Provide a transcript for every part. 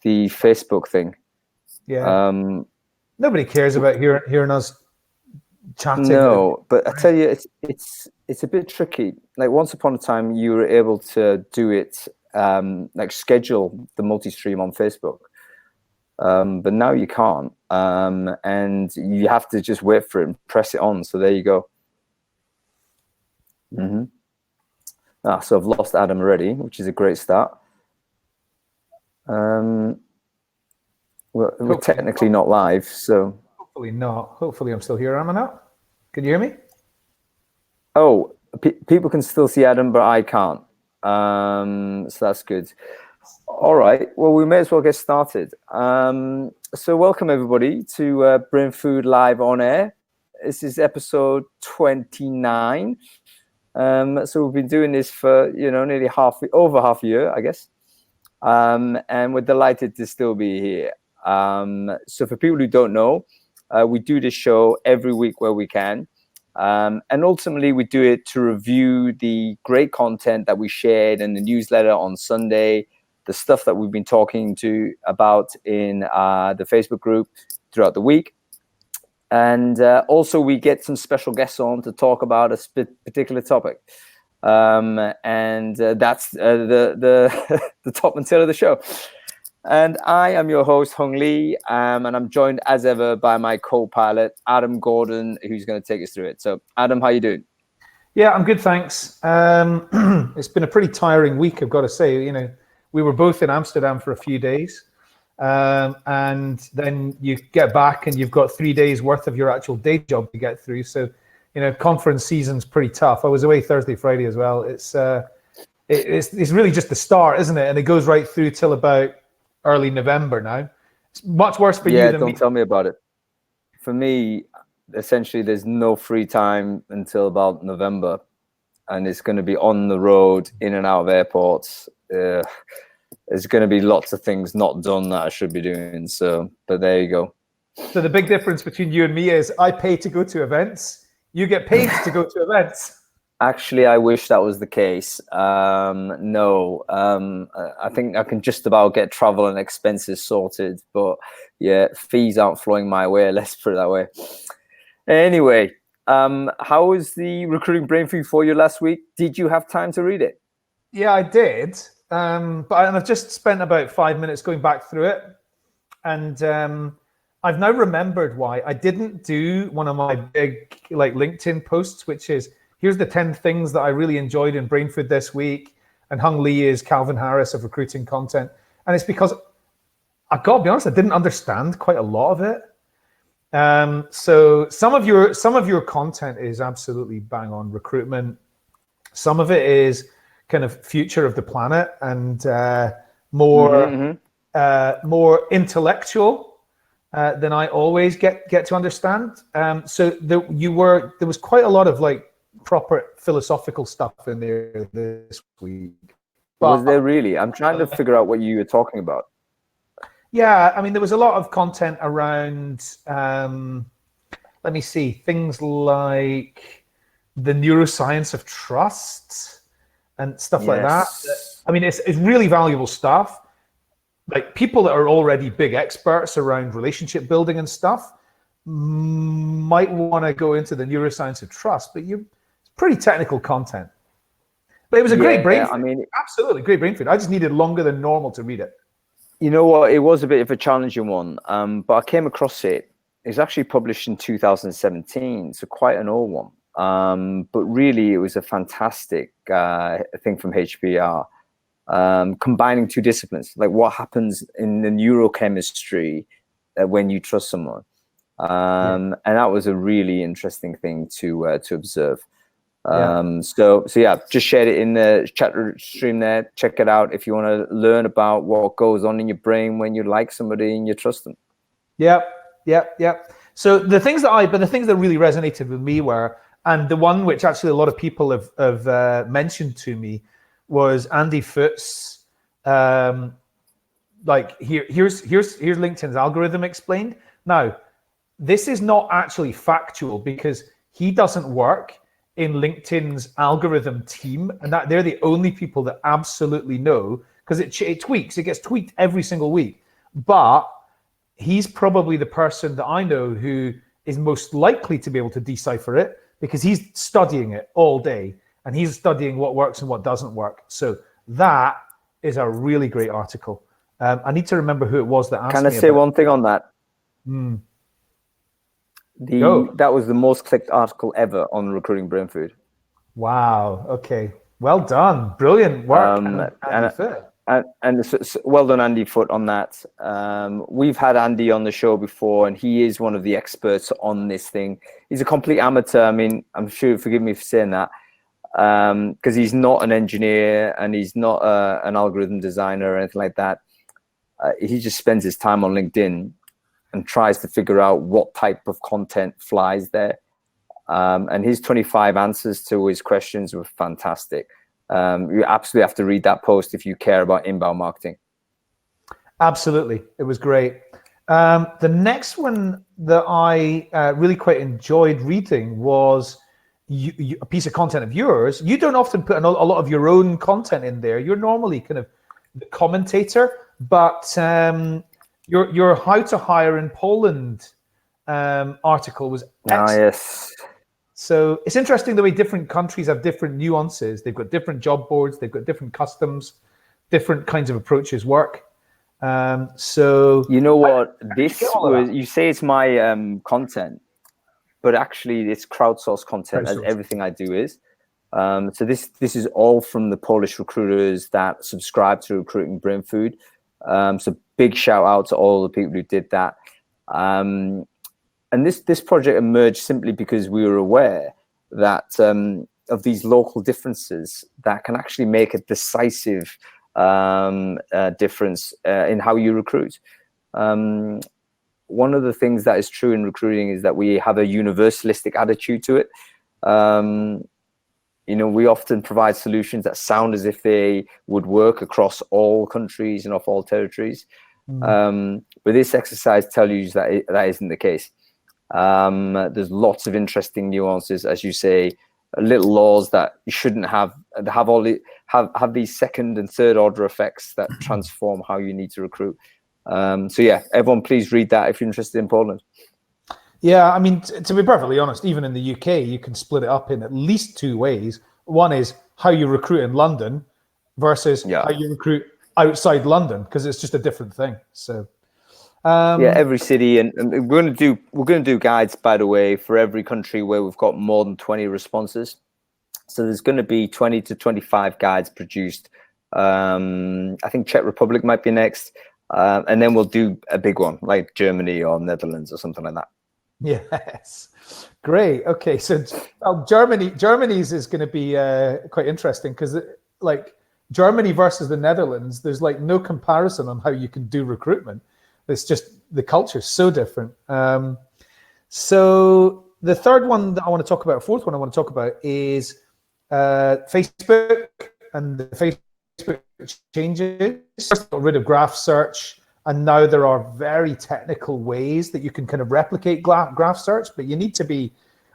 the Facebook thing. Yeah. Nobody cares about hearing us chatting. No, but I tell you, it's a bit tricky. Like once upon a time, you were able to do it, like schedule the multi-stream on Facebook. But now you can't, and you have to just wait for it and press it on. So there you go. So I've lost Adam already, which is a great start. We're technically not live, so hopefully not. Hopefully I'm still here. Am I not? Can you hear me? Oh, people can still see Adam, but I can't. So that's good. All right. Well, we may as well get started. So welcome everybody to Brainfood Live on Air. This is episode 29. So we've been doing this for nearly over half a year, I guess. And we're delighted to still be here. So for people who don't know, we do this show every week where we can. And ultimately, we do it to review the great content that we shared in the newsletter on Sunday, the stuff that we've been talking about in the Facebook group throughout the week. And also, we get some special guests on to talk about a particular topic. And that's the top and tail of the show. And I am your host, Hung Lee, and I'm joined as ever by my co-pilot, Adam Gordon, who's going to take us through it. So, Adam, how you doing? Yeah, I'm good, thanks. It's been a pretty tiring week, I've got to say. We were both in Amsterdam for a few days, and then you get back and you've got 3 days worth of your actual day job to get through. So, conference season's pretty tough. I was away Thursday, Friday as well. It's really just the start, isn't it? And it goes right through till about early November now. It's much worse for you than me. Yeah, don't tell me about it. For me, essentially, there's no free time until about November, and it's going to be on the road, in and out of airports. There's going to be lots of things not done that I should be doing. So, but there you go. So the big difference between you and me is I pay to go to events. You get paid to go to events. Actually, I wish that was the case. No, I think I can just about get travel and expenses sorted, but yeah, fees aren't flowing my way. Let's put it that way. Anyway, how was the recruiting Brainfood for you last week? Did you have time to read it? Yeah, I did. But I've just spent about 5 minutes going back through it, and I've now remembered why I didn't do one of my big LinkedIn posts, which is, here's the 10 things that I really enjoyed in Brainfood this week. And Hung Lee is Calvin Harris of recruiting content. And it's because, I've got to be honest, I didn't understand quite a lot of it. So some of your content is absolutely bang on recruitment. Some of it is kind of future of the planet and more intellectual than I always get to understand. So there was quite a lot of proper philosophical stuff in there this week. But, was there really? I'm trying to figure out what you were talking about. Yeah, I mean, there was a lot of content around, let me see, things like the neuroscience of trust and stuff like that. I mean, it's really valuable stuff. Like people that are already big experts around relationship building and stuff might want to go into the neuroscience of trust, but it's pretty technical content. But it was a great Brainfood. I mean, absolutely great Brainfood. I just needed longer than normal to read it. You know what? It was a bit of a challenging one, but I came across it. It was actually published in 2017, so quite an old one. But really, it was a fantastic thing from HBR, combining two disciplines, like what happens in the neurochemistry when you trust someone. And that was a really interesting thing to observe. So yeah, just shared it in the chat stream there. Check it out if you want to learn about what goes on in your brain when you like somebody and you trust them. Yep. So the things that really resonated with me were, and the one which actually a lot of people have mentioned to me was Andy Foote's, here's LinkedIn's algorithm explained. Now, this is not actually factual because he doesn't work in LinkedIn's algorithm team, and that they're the only people that absolutely know, because it tweaks, it gets tweaked every single week. but he's probably the person that I know who is most likely to be able to decipher it, because he's studying it all day and he's studying what works and what doesn't work. So that is a really great article. I need to remember who it was that asked me. Can I say one thing on that? That was the most clicked article ever on recruiting Brainfood. Wow. Okay. Well done. Brilliant work. And so well done, Andy Foote, on that. We've had Andy on the show before, and he is one of the experts on this thing. He's a complete amateur. I mean, I'm sure you'll forgive me for saying that, because he's not an engineer and he's not an algorithm designer or anything like that. He just spends his time on LinkedIn and tries to figure out what type of content flies there. And his 25 answers to his questions were fantastic. You absolutely have to read that post if you care about inbound marketing. Absolutely. It was great. The next one that I really quite enjoyed reading was a piece of content of yours. You don't often put a lot of your own content in there. You're normally kind of the commentator, but your How to Hire in Poland article was excellent. Yes. So it's interesting the way different countries have different nuances. They've got different job boards, they've got different customs, different kinds of approaches work. So you know what, you say it's my content, but actually it's crowdsourced content, as everything I do is. So this is all from the Polish recruiters that subscribe to Recruiting Brainfood. So big shout out to all the people who did that. And this project emerged simply because we were aware that of these local differences that can actually make a decisive difference in how you recruit. One of the things that is true in recruiting is that we have a universalistic attitude to it. We often provide solutions that sound as if they would work across all countries and off all territories. But this exercise tells you that that isn't the case. There's lots of interesting nuances, as you say, little laws that you shouldn't have these second and third order effects that transform how you need to recruit. So yeah, everyone please read that if you're interested in Poland. Yeah, I mean, to be perfectly honest, even in the UK, you can split it up in at least two ways. One is how you recruit in London versus how you recruit outside London, because it's just a different thing. So every city, and we're going to do guides, by the way, for every country where we've got more than 20 responses. So there's going to be 20 to 25 guides produced. I think Czech Republic might be next, and then we'll do a big one like Germany or Netherlands or something like that. Yes, great. Okay, so Germany's is going to be quite interesting, because like Germany versus the Netherlands, there's like no comparison on how you can do recruitment. It's just the culture is so different. So the third one that I want to talk about, fourth one I want to talk about is Facebook and the Facebook changes. First, got rid of graph search, and now there are very technical ways that you can kind of replicate graph search, but you need to be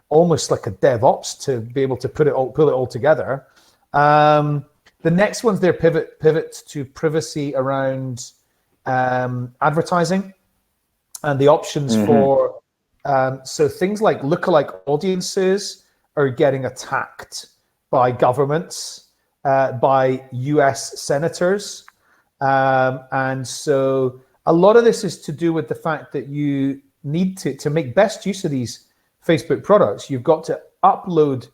almost like a DevOps to be able to pull it all together. The next one's their pivot to privacy around advertising and the options for so things like lookalike audiences are getting attacked by governments, by US senators, and so a lot of this is to do with the fact that you need to make best use of these Facebook products. You've got to upload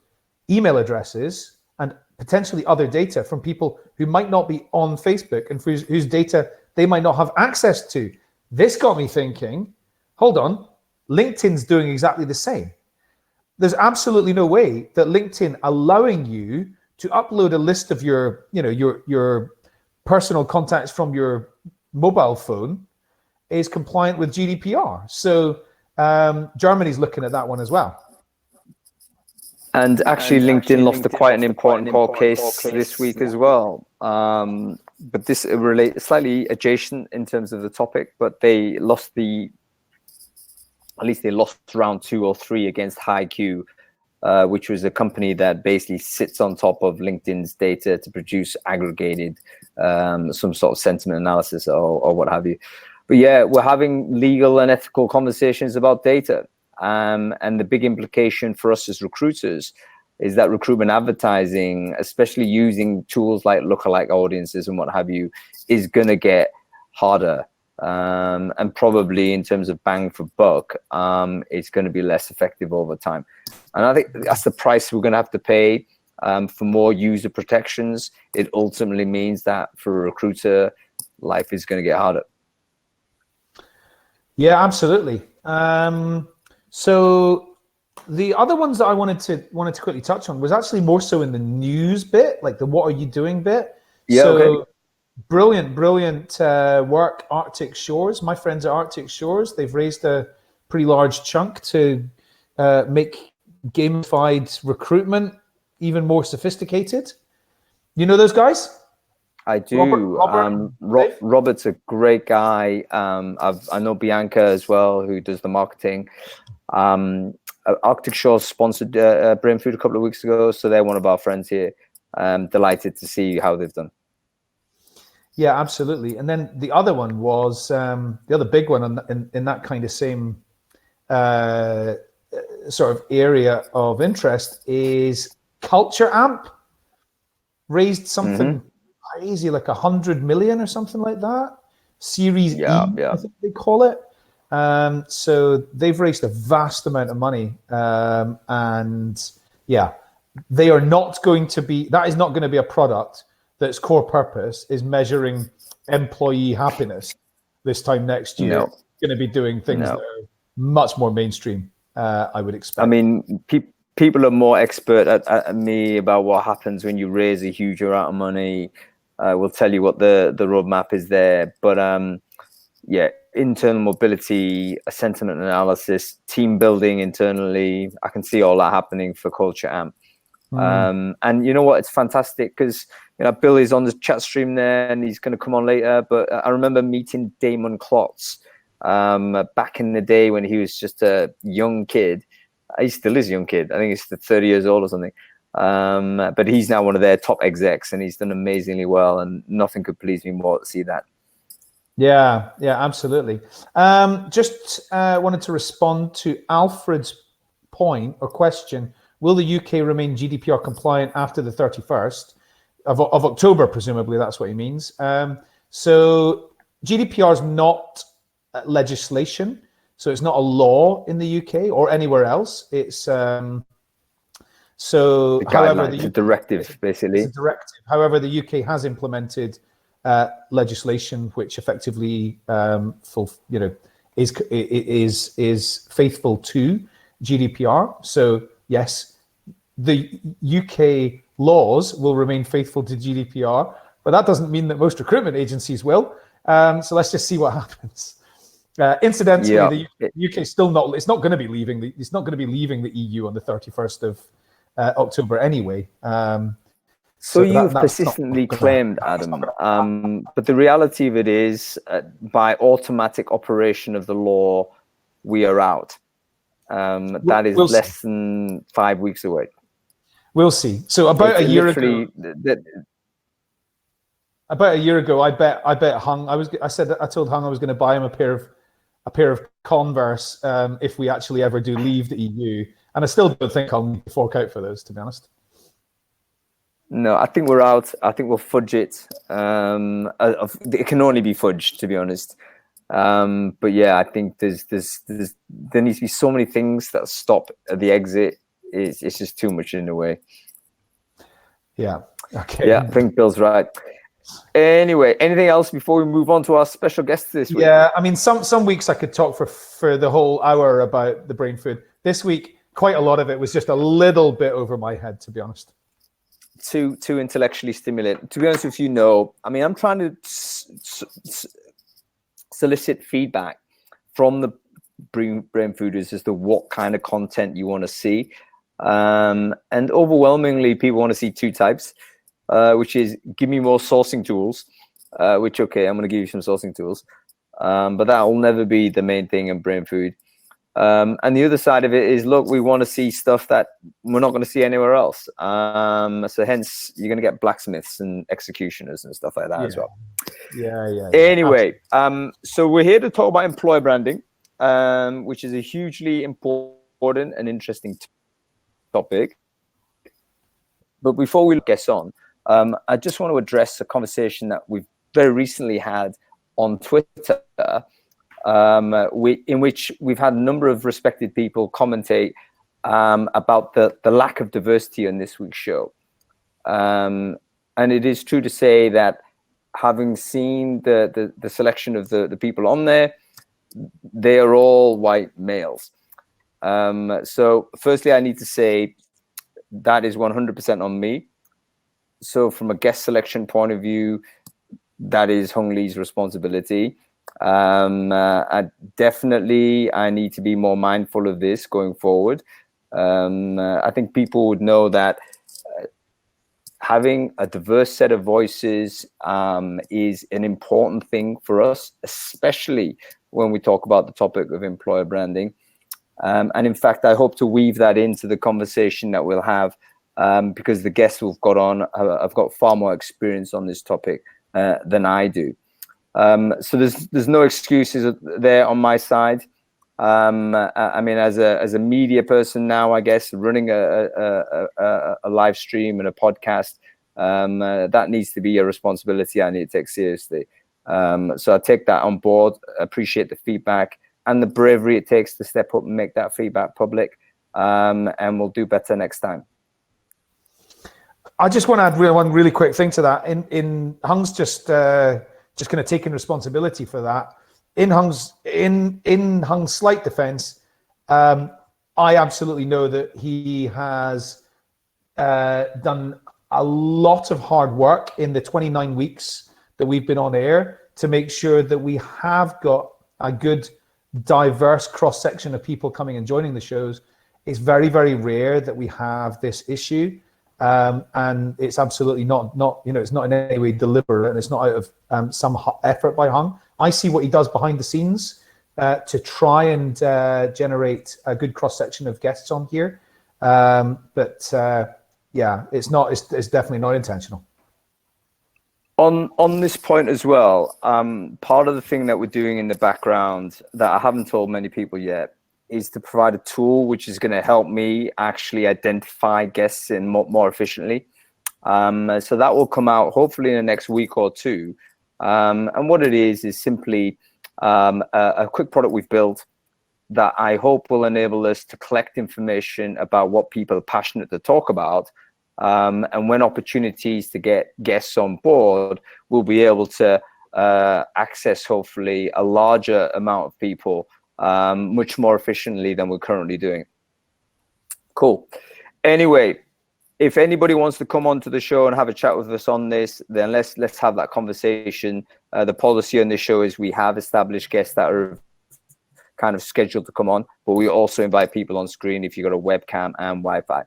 email addresses and potentially other data from people who might not be on Facebook and whose data they might not have access to. This got me thinking, hold on, LinkedIn's doing exactly the same. There's absolutely no way that LinkedIn allowing you to upload a list of your personal contacts from your mobile phone is compliant with GDPR. So Germany's looking at that one as well. And actually, LinkedIn lost quite an important court case this week as well. But this relates slightly adjacent in terms of the topic, but they lost round 2 or 3 against HiQ, which was a company that basically sits on top of LinkedIn's data to produce aggregated some sort of sentiment analysis or what have you. But yeah, we're having legal and ethical conversations about data. And the big implication for us as recruiters is that recruitment advertising, especially using tools like lookalike audiences and what have you, is going to get harder. And probably in terms of bang for buck, it's going to be less effective over time. And I think that's the price we're going to have to pay for more user protections. It ultimately means that for a recruiter, life is going to get harder. Yeah, absolutely. So the other ones that I wanted to quickly touch on was actually more so in the news bit, like the "what are you doing" bit. Yeah, so okay. Brilliant work, Arctic Shores. My friends at Arctic Shores, they've raised a pretty large chunk to make gamified recruitment even more sophisticated. You know those guys? I do. Robert's a great guy. I know Bianca as well, who does the marketing. Arctic Shores sponsored Brainfood a couple of weeks ago, so they're one of our friends here. Delighted to see how they've done. Yeah, absolutely. And then the other one was the other big one in that kind of same sort of area of interest is Culture Amp. Raised something crazy, like 100 million or something like that. Series E, I think they call it. So they've raised a vast amount of money. And yeah, they are not going to be, that is not going to be a product that's core purpose is measuring employee happiness this time next year. No. It's going to be doing things that are much more mainstream, I would expect. I mean, people are more expert at me about what happens when you raise a huge amount of money. We'll tell you what the roadmap is there. But yeah, internal mobility, a sentiment analysis, team building internally. I can see all that happening for Culture Amp. And you know what? It's fantastic because Bill is on the chat stream there and he's going to come on later. But I remember meeting Damon Klotz back in the day when he was just a young kid. He still is a young kid. I think he's 30 years old or something. But he's now one of their top execs and he's done amazingly well. And nothing could please me more to see that. Yeah, absolutely. Just wanted to respond to Alfred's point or question. Will the UK remain GDPR compliant after the 31st of October? Presumably that's what he means. So GDPR is not legislation. So it's not a law in the UK or anywhere else. It's however, it's a directive, basically. It's a directive. However, the UK has implemented legislation which effectively is faithful to GDPR. So yes, the UK laws will remain faithful to GDPR, but that doesn't mean that most recruitment agencies will. So let's just see what happens. Incidentally, the UK is still not. It's not going to be leaving. It's not going to be leaving the EU on the 31st of October anyway. So you've persistently claimed, Adam, but the reality of it is, by automatic operation of the law, we are out. That is less than 5 weeks away. We'll see. So about a year ago, I bet Hung. I told Hung I was going to buy him a pair of Converse if we actually ever do leave the EU, and I still don't think I'll fork out for those, to be honest. No, I think we're out. I think we'll fudge it. It can only be fudged, to be honest. But yeah, I think there needs to be so many things that stop at the exit. It's just too much in the way. Yeah. Okay. Yeah, I think Bill's right. Anyway, anything else before we move on to our special guest this week? Yeah, I mean, some weeks I could talk for the whole hour about the Brainfood. This week, quite a lot of it was just a little bit over my head, to be honest. Too intellectually stimulating. To be honest with you, I mean, I'm trying to solicit feedback from the Brainfooders as to what kind of content you want to see. And overwhelmingly, people want to see two types, which is give me more sourcing tools, okay, I'm going to give you some sourcing tools. But that will never be the main thing in Brainfood. And the other side of it is, look, we want to see stuff that we're not going to see anywhere else. So hence, you're going to get blacksmiths and executioners and stuff like that as well. Yeah. Anyway, so we're here to talk about employer branding, which is a hugely important and interesting topic. But before we get on, I just want to address a conversation that we've very recently had on Twitter, in which we've had a number of respected people commentate about the lack of diversity on this week's show. And it is true to say that having seen the selection of the people on there, they are all white males. So firstly, I need to say that is 100% on me. So from a guest selection point of view, that is Hung Lee's responsibility. I need to be more mindful of this going forward. I think people would know that having a diverse set of voices is an important thing for us, especially when we talk about the topic of employer branding. And in fact, I hope to weave that into the conversation that we'll have, because the guests we've got on have got far more experience on this topic than I do. So there's no excuses there on my side. I mean, as a media person now, I guess running a live stream and a podcast, that needs to be a responsibility I need to take seriously. So I take that on board. Appreciate the feedback and the bravery it takes to step up and make that feedback public. And we'll do better next time. I just want to add one really quick thing to that. In Hung's just kind of taking responsibility for that. In Hung's slight defense, I absolutely know that he has done a lot of hard work in the 29 weeks that we've been on air to make sure that we have got a good, diverse cross-section of people coming and joining the shows. It's very, very rare that we have this issue. And it's absolutely not, it's not in any way deliberate, and it's not out of some effort by Hung. I see what he does behind the scenes to try and generate a good cross section of guests on here. But it's definitely not intentional. On this point as well, part of the thing that we're doing in the background that I haven't told many people yet is to provide a tool which is going to help me actually identify guests in more efficiently. So that will come out hopefully in the next week or two. And what it is simply a quick product we've built that I hope will enable us to collect information about what people are passionate to talk about. And when opportunities to get guests on board, we'll be able to access hopefully a larger amount of people much more efficiently than we're currently doing. Cool. Anyway, if anybody wants to come onto the show and have a chat with us on this, then let's have that conversation. The policy on this show is we have established guests that are kind of scheduled to come on, but we also invite people on screen if you've got a webcam and Wi-Fi.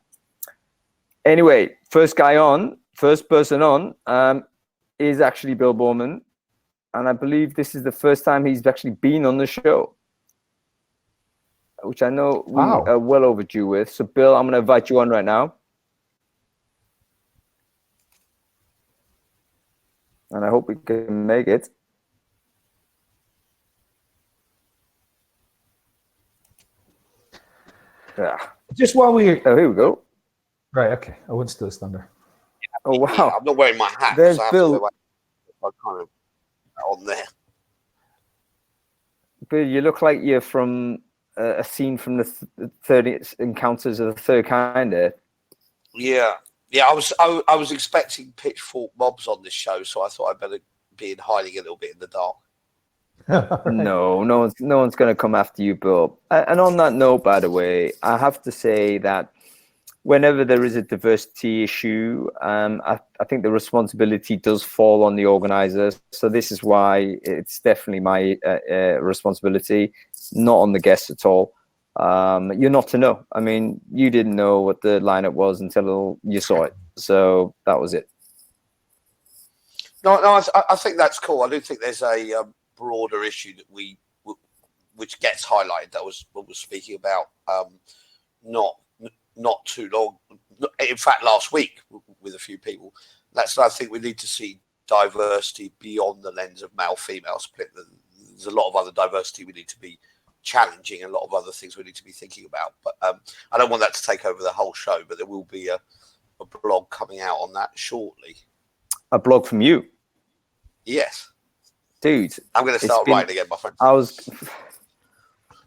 Anyway, first person on is actually Bill Boorman, and I believe this is the first time he's actually been on the show, which I know we are well overdue with. So, Bill, I'm going to invite you on right now. And I hope we can make it. Yeah. Just while we... Oh, here we go. Right, okay. I wouldn't steal his thunder. Oh, wow. Yeah, I'm not wearing my hat. There's so I Bill. I'm kind of on there. Bill, you look like you're from a scene from the 30 Encounters of the Third Kind there. Yeah. I was expecting pitchfork mobs on this show, so I thought I'd better be hiding a little bit in the dark. Right. No one's going to come after you, Bill. And on that note, by the way, I have to say that whenever there is a diversity issue, I think the responsibility does fall on the organizers. So this is why it's definitely my responsibility, not on the guests at all. You're not to know. I mean, you didn't know what the lineup was until you saw it. So that was it. No, I think that's cool. I do think there's a broader issue that we which gets highlighted, that was what was speaking about not too long, in fact last week with a few people. That's, I think we need to see diversity beyond the lens of male-female split. There's a lot of other diversity we need to be challenging, and a lot of other things we need to be thinking about. But I don't want that to take over the whole show, but there will be a blog coming out on that shortly. A blog from you? Yes. Dude. I'm going to start writing again, my friend.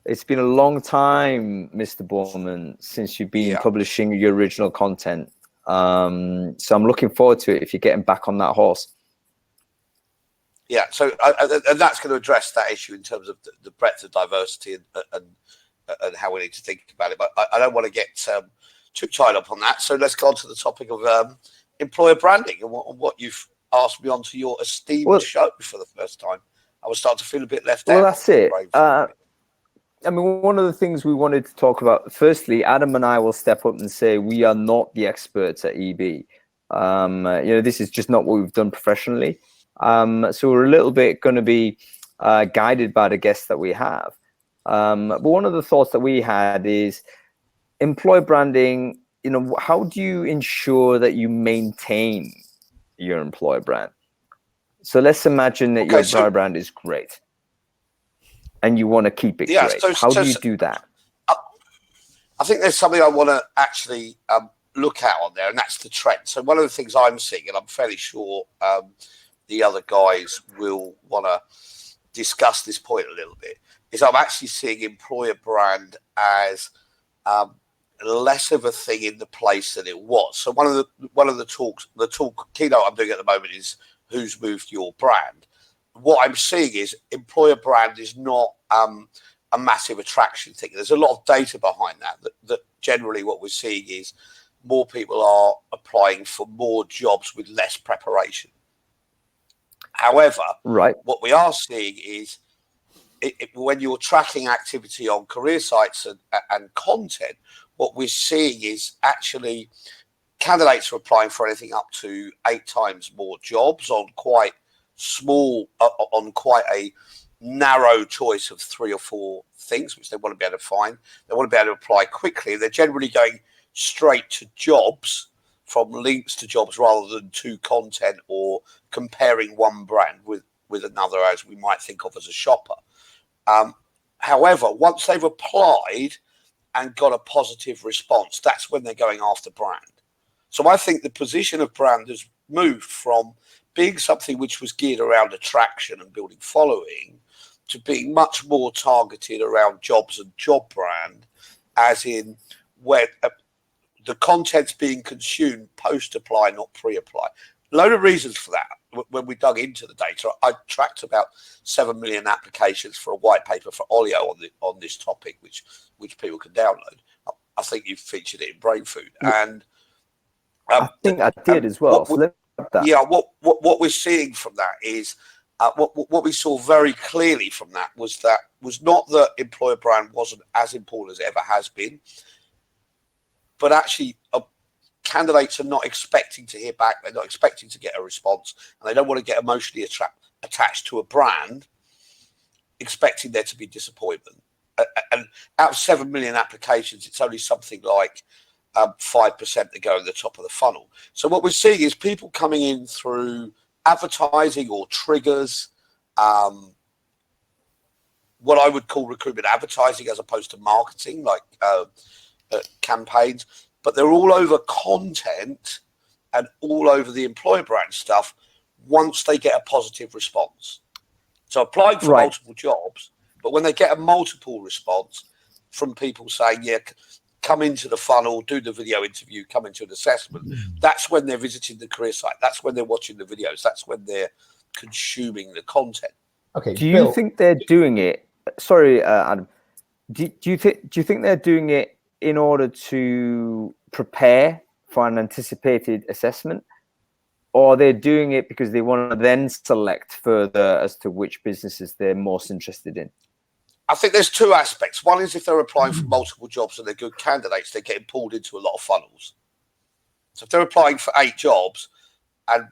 It's been a long time, Mr. Boorman, since you've been publishing your original content. So I'm looking forward to it if you're getting back on that horse. Yeah, so and that's going to address that issue in terms of the breadth of diversity and how we need to think about it. But I don't want to get too tied up on that. So let's go on to the topic of employer branding and what you've asked me onto your esteemed show for the first time. I was starting to feel a bit left out. Well, that's it. I mean, one of the things we wanted to talk about, firstly, Adam and I will step up and say we are not the experts at EB. This is just not what we've done professionally. So we're a little bit going to be guided by the guests that we have. But one of the thoughts that we had is employer branding. How do you ensure that you maintain your employer brand? So let's imagine that your employer brand is great and you want to keep it great. How do you do that? I think there's something I want to actually look at on there, and that's the trend. So one of the things I'm seeing, and I'm fairly sure the other guys will want to discuss this point a little bit, is I'm actually seeing employer brand as less of a thing in the place than it was. So one of the talk keynote I'm doing at the moment is who's moved your brand. What I'm seeing is employer brand is not a massive attraction thing. There's a lot of data behind that generally what we're seeing is more people are applying for more jobs with less preparation. However, what we are seeing is when you're tracking activity on career sites and content, what we're seeing is actually candidates are applying for anything up to 8 times more jobs on quite a narrow choice of 3 or 4 things which they want to be able to find. They want to be able to apply quickly. They're generally going straight to jobs, from links to jobs, rather than to content or comparing one brand with another, as we might think of as a shopper. However, once they've applied and got a positive response, that's when they're going after brand. So I think the position of brand has moved from being something which was geared around attraction and building following to being much more targeted around jobs and job brand, as in where the content's being consumed post-apply, not pre-apply. A load of reasons for that. When we dug into the data, I tracked about 7 million applications for a white paper for Olio on this topic, which people can download. I think you've featured it in Brainfood, and I think I did as well. What we're seeing from that is what we saw very clearly from that was not that employer brand wasn't as important as it ever has been, but actually candidates are not expecting to hear back. They're not expecting to get a response, and they don't want to get emotionally attached to a brand, expecting there to be disappointment. And out of 7 million applications, it's only something like 5% that go in the top of the funnel. So what we're seeing is people coming in through advertising or triggers, what I would call recruitment advertising as opposed to marketing, like campaigns, but they're all over content and all over the employer brand stuff once they get a positive response. So applying for multiple jobs, but when they get a multiple response from people saying, yeah, come into the funnel, do the video interview, come into an assessment, that's when they're visiting the career site. That's when they're watching the videos. That's when they're consuming the content. Okay. Do you think they're doing it? Sorry, Adam. Do you think they're doing it in order to prepare for an anticipated assessment, or they're doing it because they want to then select further as to which businesses they're most interested in? I think there's 2 aspects. One is if they're applying for multiple jobs and they're good candidates, they're getting pulled into a lot of funnels. So if they're applying for 8 jobs and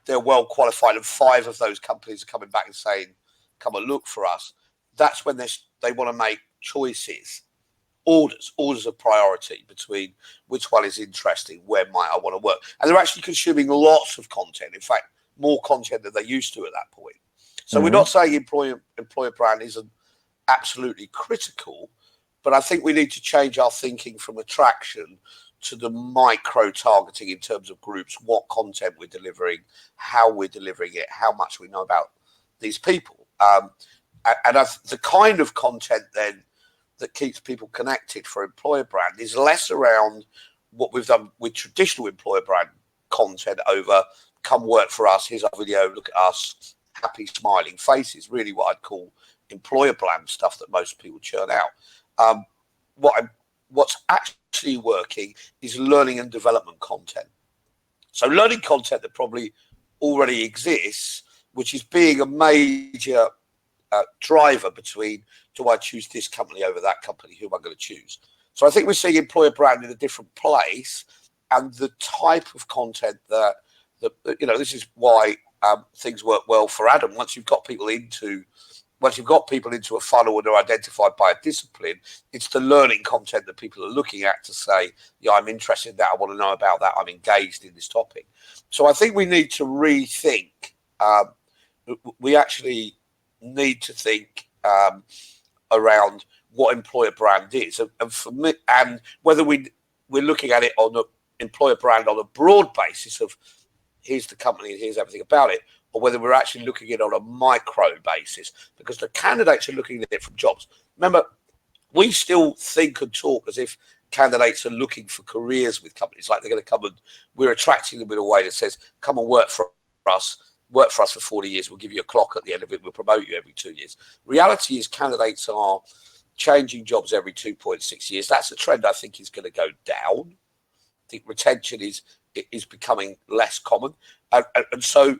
they're well qualified and 5 of those companies are coming back and saying, come and look for us, that's when they want to make choices, orders of priority between which one is interesting, where might I want to work. And they're actually consuming lots of content. In fact, more content than they used to at that point. So we're not saying employer brand isn't absolutely critical, but I think we need to change our thinking from attraction to the micro targeting in terms of groups, what content we're delivering, how we're delivering it, how much we know about these people. And the kind of content then that keeps people connected for employer brand is less around what we've done with traditional employer brand content over come work for us, here's our video, look at us, happy smiling faces, really what I'd call employer brand stuff that most people churn out. What's actually working is learning and development content. So learning content that probably already exists, which is being a major driver between, do I choose this company over that company? Who am I going to choose? So I think we're seeing employer brand in a different place, and the type of content that this is why things work well for Adam. Once you've got people into a funnel and are identified by a discipline, it's the learning content that people are looking at to say, yeah, I'm interested in that. I want to know about that. I'm engaged in this topic. So I think we need to rethink. We actually need to think around what employer brand is, and for me, and whether we're looking at it on an employer brand on a broad basis of here's the company and here's everything about it, or whether we're actually looking at it on a micro basis, because the candidates are looking at it from jobs. Remember, we still think and talk as if candidates are looking for careers with companies, like they're going to come and we're attracting them in a way that says, come and work for us for 40 years, we'll give you a clock at the end of it, we'll promote you every 2 years. Reality is candidates are changing jobs every 2.6 years. That's a trend I think is going to go down. I think retention is becoming less common. And so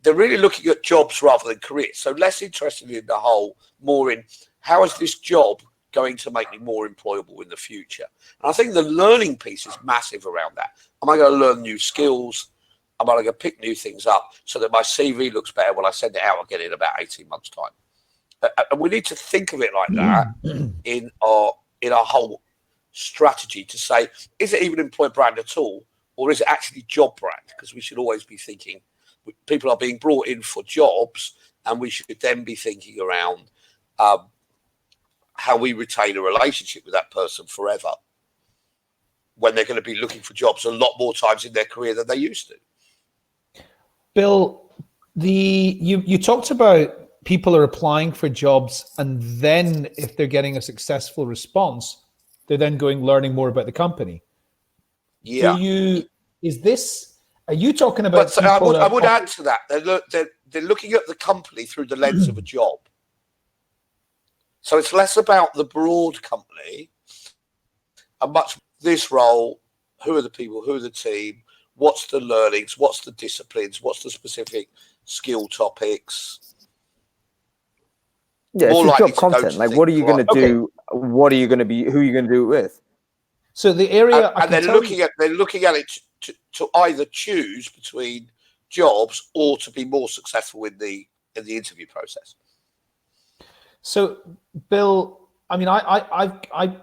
they're really looking at jobs rather than careers. So less interested in the whole, more in how is this job going to make me more employable in the future? And I think the learning piece is massive around that. Am I going to learn new skills? Am I going to pick new things up so that my CV looks better when I send it out again in about 18 months' time? And we need to think of it like that in our whole strategy to say, is it even employer brand at all? Or is it actually job brand? Because we should always be thinking people are being brought in for jobs, and we should then be thinking around how we retain a relationship with that person forever when they're going to be looking for jobs a lot more times in their career than they used to. Bill, you talked about people are applying for jobs, and then if they're getting a successful response, they're then learning more about the company. Yeah. Are you talking about? But I would add to that. They're looking at the company through the lens of a job. So it's less about the broad company and much this role. Who are the people? Who are the team? What's the learnings? What's the disciplines? What's the specific skill topics? Yeah, it's just job content. Like, what are you going to do? What are you going to be? Who are you going to do it with? So the area, and they're looking at it to either choose between jobs or to be more successful in the interview process. So, Bill, I mean, I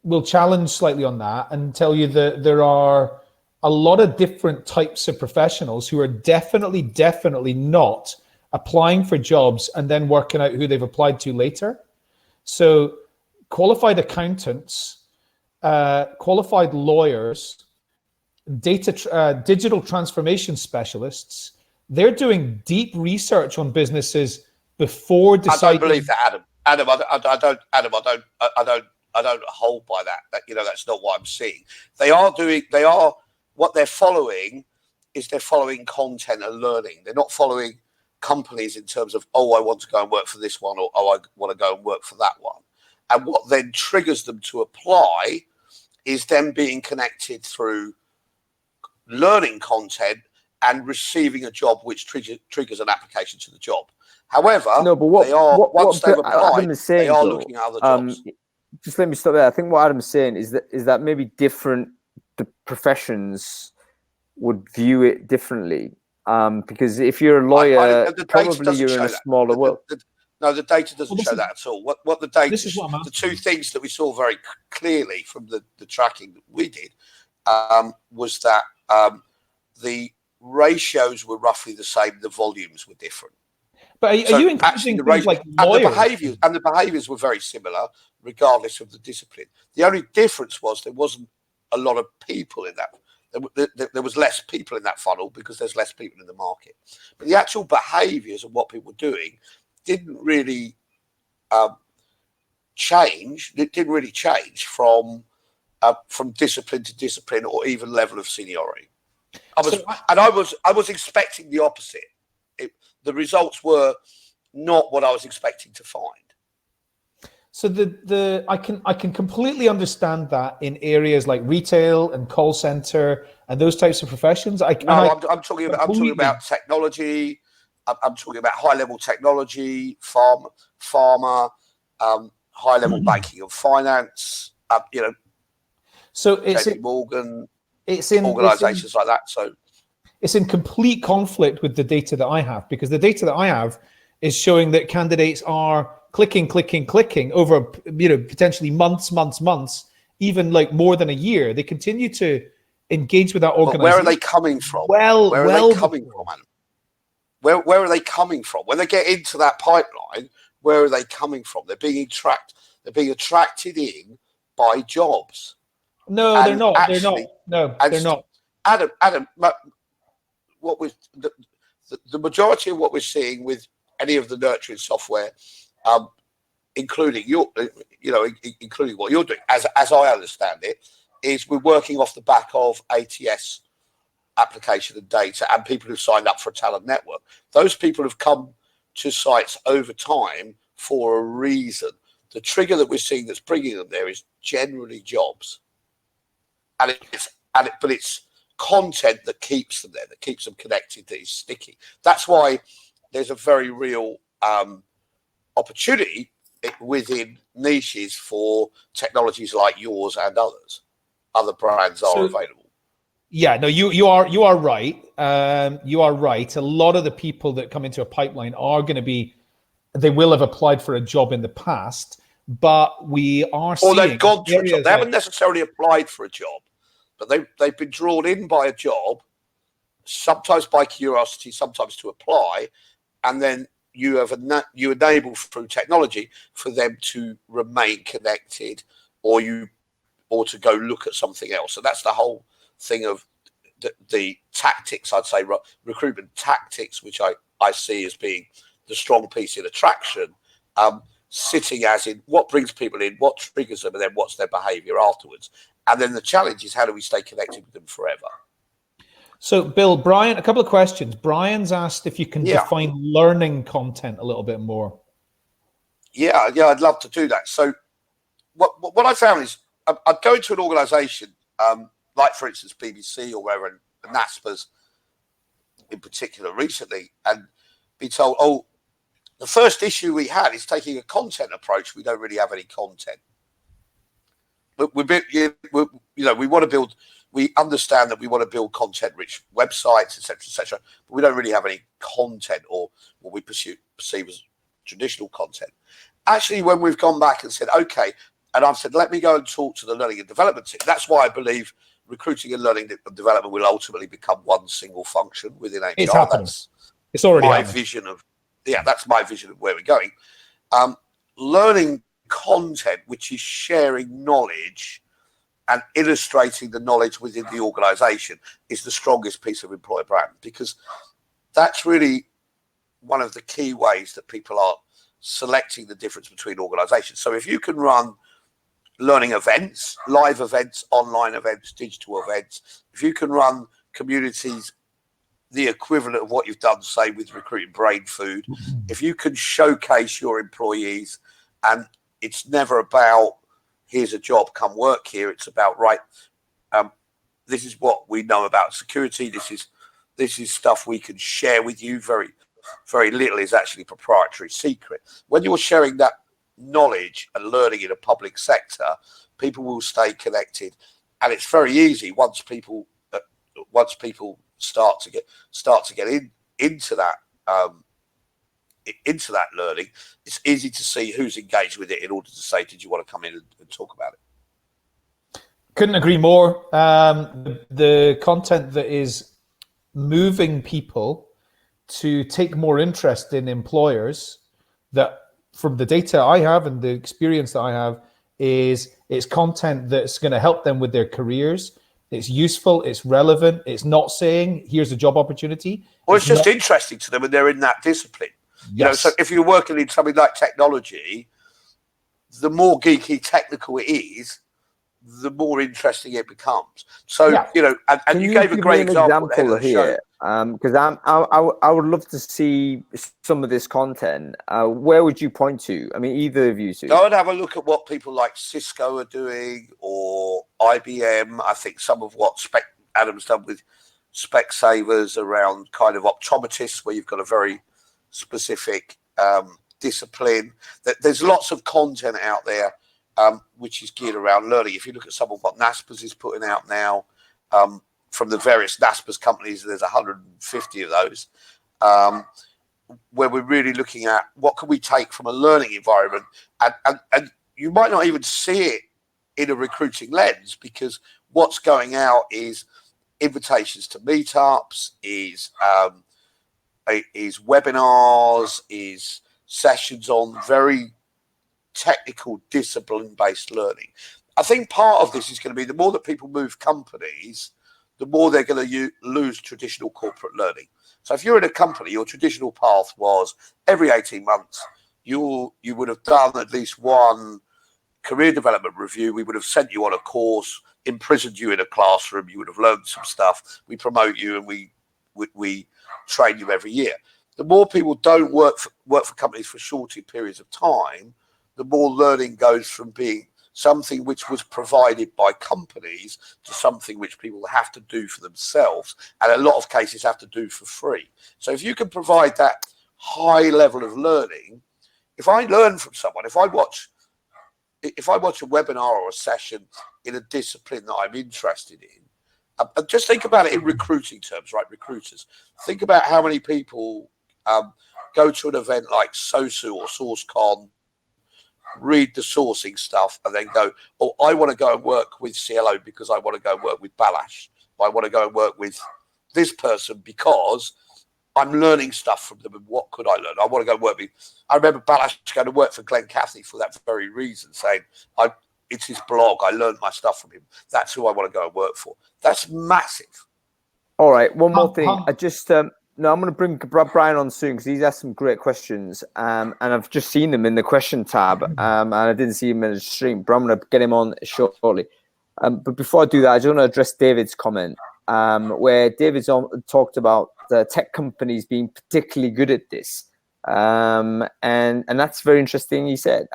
will challenge slightly on that and tell you that there are a lot of different types of professionals who are definitely not applying for jobs and then working out who they've applied to later. So qualified accountants, qualified lawyers, digital transformation specialists, they're doing deep research on businesses before deciding. I don't believe that, Adam. I don't hold by that. That's not what I'm seeing. What they're following is they're following content and learning. They're not following companies in terms of, I want to go and work for this one, or I want to go and work for that one. And what then triggers them to apply is them being connected through learning content and receiving a job which triggers an application to the job. However, once they've applied, they are looking at other jobs. Just let me stop there. I think what Adam's saying is that maybe the professions would view it differently. Because if you're a lawyer, probably you're in a smaller world. No, the data doesn't show that at all. What the data, the two things that we saw very clearly from the tracking that we did was that the ratios were roughly the same. The volumes were different. But are you including things like lawyers? And the behaviours were very similar, regardless of the discipline. The only difference was there wasn't a lot of people in that. There was less people in that funnel because there's less people in the market. But the actual behaviours and what people were doing didn't really change. It didn't really change from discipline to discipline or even level of seniority. I was expecting the opposite. The results were not what I was expecting to find. So I can completely understand that in areas like retail and call center and those types of professions. I'm talking about technology. I'm talking about high level technology, pharma, high level banking and finance. So it's JP Morgan, organisations like that. So it's in complete conflict with the data that I have, because the data that I have is showing that candidates are clicking over, potentially months, even like more than a year. They continue to engage with that organization. But where are they coming from? Where are they coming from, Adam? Where are they coming from? When they get into that pipeline, where are they coming from? They're being attracted in by jobs. No, they're not. Actually, they're not. Adam, what was the majority of what we're seeing with any of the nurturing software, including including what you're doing, as I understand it, is we're working off the back of ATS application and data and people who've signed up for a talent network. Those people have come to sites over time for a reason. The trigger that we're seeing that's bringing them there is generally jobs, but it's content that keeps them there, that keeps them connected, that is sticky. That's why there's a very real opportunity within niches for technologies like yours and others. Other brands are available. Yeah, no, you are right. You are right. A lot of the people that come into a pipeline are going to be, they will have applied for a job in the past, but we are seeing, or they've gone to a job. They haven't necessarily applied for a job, but they've been drawn in by a job, sometimes by curiosity, sometimes to apply, and then you enable through technology for them to remain connected, or to go look at something else. So that's the whole thing of the tactics, I'd say, recruitment tactics, which I see as being the strong piece in attraction, sitting as in what brings people in, what triggers them, and then what's their behaviour afterwards. And then the challenge is, how do we stay connected with them forever? So, Bill, Brian, a couple of questions. Brian's asked if you can define learning content a little bit more. Yeah, I'd love to do that. So what I found is I'd go into an organisation, like, for instance, BBC or wherever, and NASPA's in particular recently, and be told, oh, the first issue we had is taking a content approach. We don't really have any content. But we want to build. We understand that we want to build content-rich websites, etc., but we don't really have any content, or what we perceive as traditional content. Actually, when we've gone back and said, okay, and I've said, let me go and talk to the learning and development team. That's why I believe recruiting and learning and development will ultimately become one single function within HR. It's happening. It's already my vision of. Yeah, that's my vision of where we're going. Learning content, which is sharing knowledge and illustrating the knowledge within the organization, is the strongest piece of employer brand, because that's really one of the key ways that people are selecting the difference between organizations. So if you can run learning events, live events, online events, digital events, if you can run communities, the equivalent of what you've done, say, with recruiting Brainfood, if you can showcase your employees, and it's never about, here's a job, come work here. It's about, right, this is what we know about security. This is stuff we can share with you. Very, very little is actually proprietary secret. When you're sharing that knowledge and learning in a public sector, people will stay connected, and it's very easy once people start to get into that into that learning, it's easy to see who's engaged with it in order to say, did you want to come in and talk about it? Couldn't agree more. The content that is moving people to take more interest in employers, that from the data I have and the experience that I have, is it's content that's going to help them with their careers. It's useful, it's relevant, it's not saying here's a job opportunity. Or it's just interesting to them and they're in that discipline. Yes. You know, so if you're working in something like technology, the more geeky technical it is, the more interesting it becomes. So, you know, and you gave a great example here, because I would love to see some of this content. Where would you point to? I mean, either of you two. Go and have a look at what people like Cisco are doing, or IBM. I think some of what Adam's done with Specsavers around kind of optometrists, where you've got a very specific discipline. There's lots of content out there which is geared around learning. If you look at some of what NASPERS is putting out now, from the various NASPERS companies, there's 150 of those, where we're really looking at what can we take from a learning environment, and you might not even see it in a recruiting lens, because what's going out is invitations to meetups, is webinars, is sessions on very technical discipline-based learning. I think part of this is going to be the more that people move companies, the more they're going to lose traditional corporate learning. So if you're in a company, your traditional path was every 18 months, you would have done at least one career development review. We would have sent you on a course, imprisoned you in a classroom. You would have learned some stuff. We promote you and we train you every year. The more people don't work for companies for shorter periods of time, the more learning goes from being something which was provided by companies to something which people have to do for themselves, and a lot of cases have to do for free. So if you can provide that high level of learning, if I learn from someone, if I watch a webinar or a session in a discipline that I'm interested in, just think about it in recruiting terms, right? Recruiters, think about how many people go to an event like SOSU or SourceCon, read the sourcing stuff, and then go, oh, I want to go and work with CLO because I want to go and work with Balash. I want to go and work with this person because I'm learning stuff from them. And what could I learn? I want to go and work with. I remember Balash going to work for Glenn Cathy for that very reason, saying, it's his blog. I learned my stuff from him. That's who I want to go and work for. That's massive. All right. One more thing. I just no, I'm going to bring Bryan on soon because he's asked some great questions, and I've just seen them in the question tab, and I didn't see him in the stream, but I'm going to get him on shortly. But before I do that, I just want to address David's comment, where David's talked about the tech companies being particularly good at this, and that's very interesting, he said,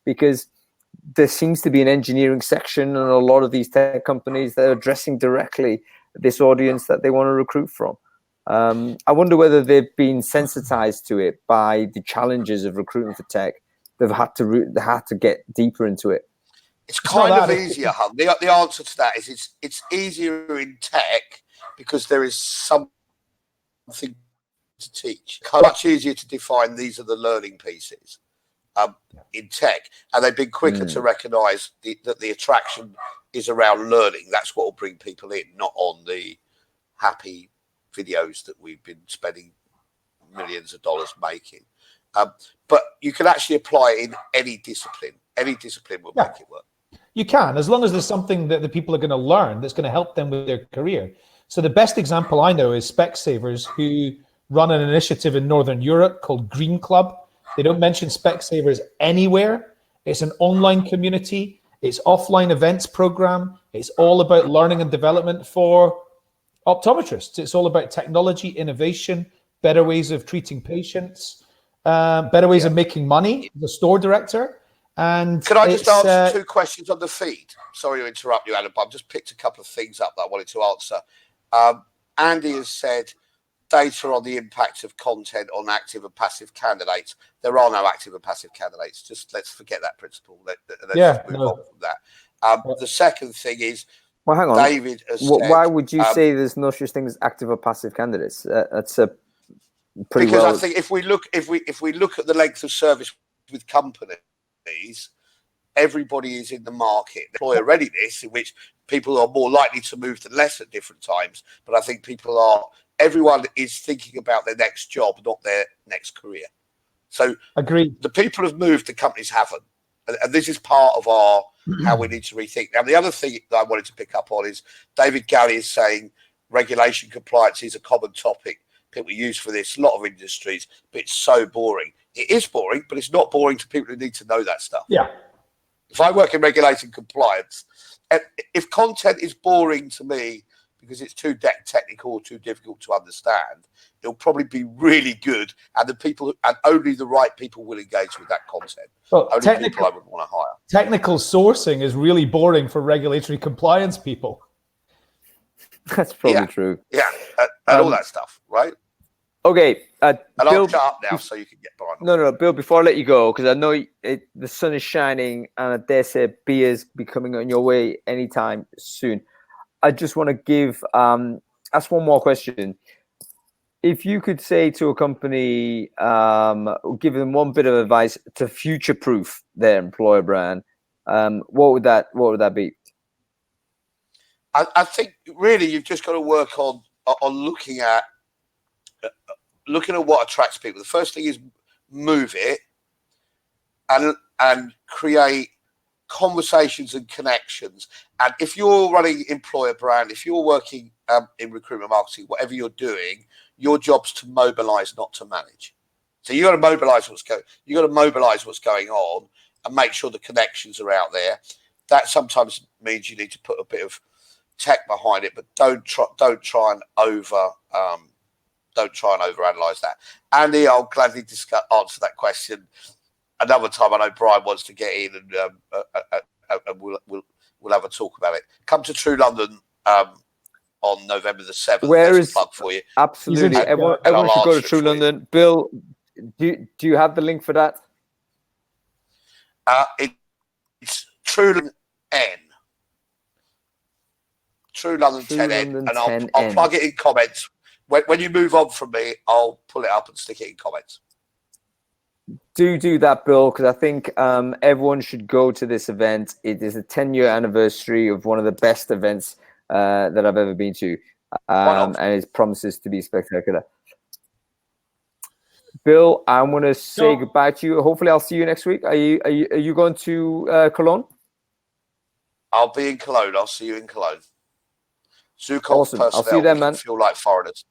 because there seems to be an engineering section and a lot of these tech companies that are addressing directly this audience that they want to recruit from. I wonder whether they've been sensitized to it by the challenges of recruiting for tech. They had to get deeper into it. It's kind of easier, Hun. The answer to that is it's easier in tech because there is something to teach. It's much easier to define these are the learning pieces in tech, and they've been quicker to recognise that the attraction is around learning. That's what will bring people in, not on the happy videos that we've been spending millions of dollars making. But you can actually apply it in any discipline. Any discipline will make it work. You can, as long as there's something that the people are going to learn that's going to help them with their career. So the best example I know is Specsavers, who run an initiative in Northern Europe called Green Club. They don't mention Specsavers anywhere. It's an online community. It's offline events program. It's all about learning and development for optometrists. It's all about technology, innovation, better ways of treating patients, better ways of making money. The store director. And can I just answer two questions on the feed? Sorry to interrupt you, Adam, but I've just picked a couple of things up that I wanted to answer. Andy has said data on the impact of content on active and passive candidates. There are no active and passive candidates. Just let's forget that principle. Let's move on from that. The second thing is, well, hang on. David has said, why would you say there's no such thing as active or passive candidates? pretty because well. I think if we look at the length of service with companies, everybody is in the market. Employer readiness, in which people are more likely to move than less at different times. But I think everyone is thinking about their next job, not their next career. So agreed. The people have moved, the companies haven't. And this is part of how we need to rethink. Now, the other thing that I wanted to pick up on is David Galley is saying regulation compliance is a common topic people use for this, a lot of industries, but it's so boring. It is boring, but it's not boring to people who need to know that stuff. Yeah. If I work in regulation compliance, if content is boring to me because it's too technical or too difficult to understand, it'll probably be really good, and only the right people will engage with that content. Well, only people I would want to hire. Technical sourcing is really boring for regulatory compliance people. That's probably true. Yeah, and all that stuff, right? Okay. And Bill, I'll shut up now so you can get Bryan. No, Bill, before I let you go, because I know the sun is shining and I dare say beers be coming on your way anytime soon. I just want to ask one more question. If you could say to a company, give them one bit of advice to future-proof their employer brand, what would that be? I think really you've just got to work on looking at what attracts people. The first thing is move it and create conversations and connections. And if you're running employer brand, if you're working in recruitment marketing, whatever you're doing, your job's to mobilize, not to manage. So you got to mobilize what's going on and make sure the connections are out there. That sometimes means you need to put a bit of tech behind it, but don't try and overanalyze that. Andy, I'll gladly answer that question another time. I know Bryan wants to get in, and we'll have a talk about it. Come to True London on November the 7th. Where is a plug for you? Absolutely, everyone should go to True London. Bill, do you have the link for that? It's True London N. True London 10N, and I'll plug it in comments. When you move on from me, I'll pull it up and stick it in comments. Do that, Bill, because I think everyone should go to this event. It is a 10-year anniversary of one of the best events that I've ever been to, and it promises to be spectacular. Bill, I'm going to say goodbye to you. Hopefully, I'll see you next week. Are you going to Cologne? I'll be in Cologne. I'll see you in Cologne. Awesome. I'll see you there, man. Feel like foreigners.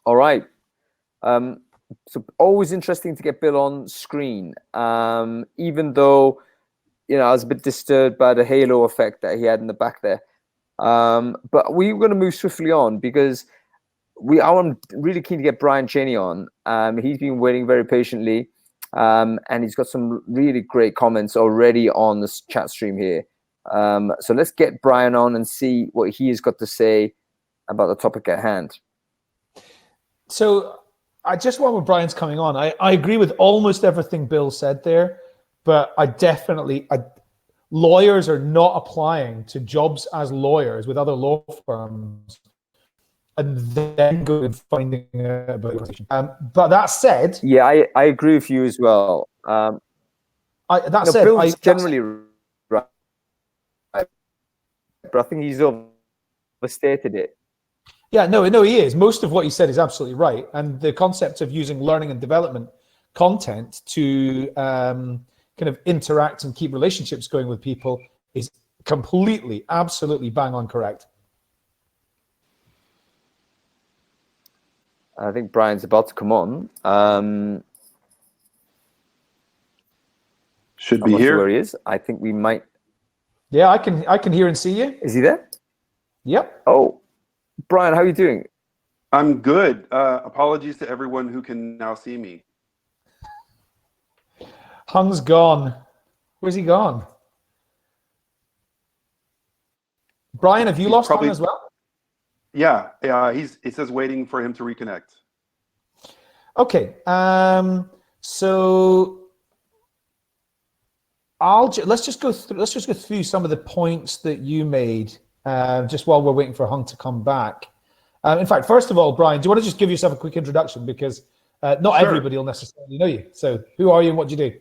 All right. So always interesting to get Bill on screen. Even though, I was a bit disturbed by the halo effect that he had in the back there. But we're going to move swiftly on because I'm really keen to get Bryan Chaney on. He's been waiting very patiently. And he's got some really great comments already on this chat stream here. So let's get Bryan on and see what he has got to say about the topic at hand. So while Bryan's coming on, I agree with almost everything Bill said there, but lawyers are not applying to jobs as lawyers with other law firms and then go and finding out about it. But that said, yeah, I agree with you as well. Bill's generally right, but I think he's overstated it. Yeah, no, he is. Most of what he said is absolutely right, and the concept of using learning and development content to kind of interact and keep relationships going with people is completely, absolutely bang on correct. I think Bryan's about to come on. Should be here. Where he is. I think we might. Yeah, I can hear and see you. Is he there? Yep. Oh, Bryan, how are you doing? I'm good. Apologies to everyone who can now see me. Hung's gone. Where's he gone? Bryan, have you lost Hung as well? Yeah. It says waiting for him to reconnect. Okay. So let's just go through some of the points that you made just while we're waiting for Hung to come back. In fact, first of all, Bryan, do you want to just give yourself a quick introduction? Because not Sure. everybody will necessarily know you. So who are you and what do you do?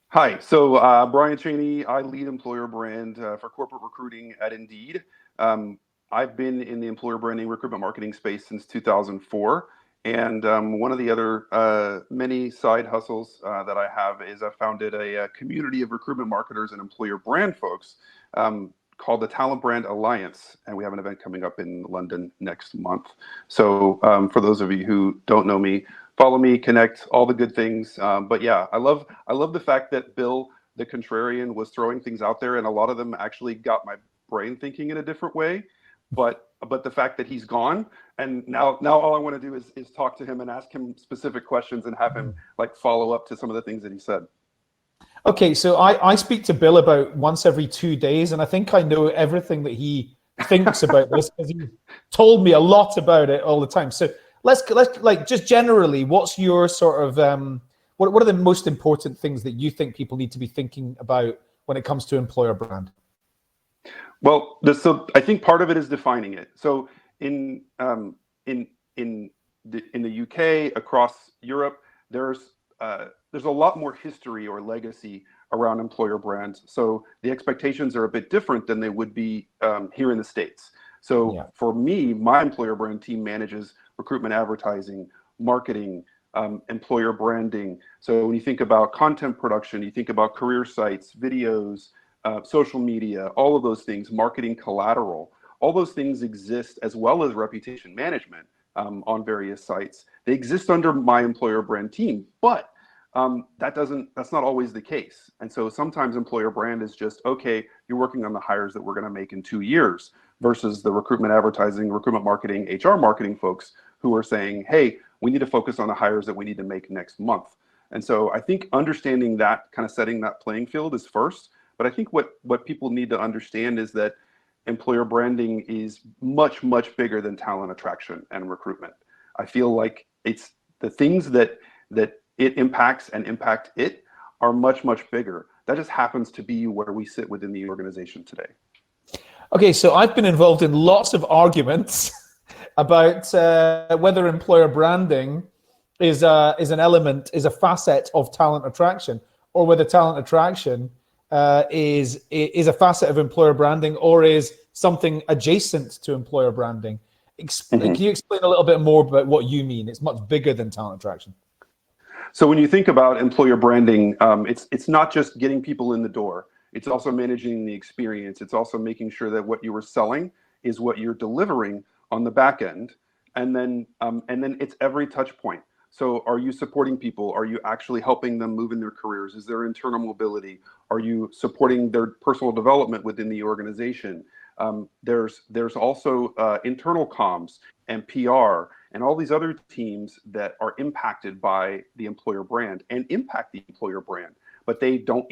Hi, so Bryan Chaney, I lead employer brand for corporate recruiting at Indeed. I've been in the employer branding recruitment marketing space since 2004. And one of the other many side hustles that I have is I founded a community of recruitment marketers and employer brand folks called the Talent Brand Alliance. And we have an event coming up in London next month. So for those of you who don't know me, follow me, connect, all the good things. But yeah, I love the fact that Bill, the contrarian, was throwing things out there, and a lot of them actually got my brain thinking in a different way. But the fact that he's gone, and now all I want to do is talk to him and ask him specific questions and have him like follow up to some of the things that he said. Okay, so I speak to Bill about once every 2 days, and I think I know everything that he thinks about this because he told me a lot about it all the time. So let's like just generally, what's your sort of what are the most important things that you think people need to be thinking about when it comes to employer brand? Well, so I think part of it is defining it. So in the UK, across Europe, there's a lot more history or legacy around employer brands. So the expectations are a bit different than they would be here in the States. So for me, my employer brand team manages recruitment advertising, marketing, employer branding. So when you think about content production, you think about career sites, videos, social media, all of those things, marketing collateral, all those things exist, as well as reputation management on various sites. They exist under my employer brand team, but that's not always the case. And so sometimes employer brand is just, okay, you're working on the hires that we're going to make in 2 years, versus the recruitment advertising, recruitment marketing, HR marketing folks who are saying, hey, we need to focus on the hires that we need to make next month. And so I think understanding that, kind of setting that playing field is first. But I think what people need to understand is that employer branding is much, much bigger than talent attraction and recruitment. I feel like it's the things that it impacts and impact it are much, much bigger. That just happens to be where we sit within the organization today. Okay, so I've been involved in lots of arguments about whether employer branding is an element, is a facet of talent attraction, or whether talent attraction is a facet of employer branding, or is something adjacent to employer branding. Can you explain a little bit more about what you mean? It's much bigger than talent attraction. So when you think about employer branding, it's not just getting people in the door. It's also managing the experience. It's also making sure that what you are selling is what you're delivering on the back end, and then it's every touch point. So are you supporting people? Are you actually helping them move in their careers? Is there internal mobility? Are you supporting their personal development within the organization? There's also internal comms and PR and all these other teams that are impacted by the employer brand and impact the employer brand, but they don't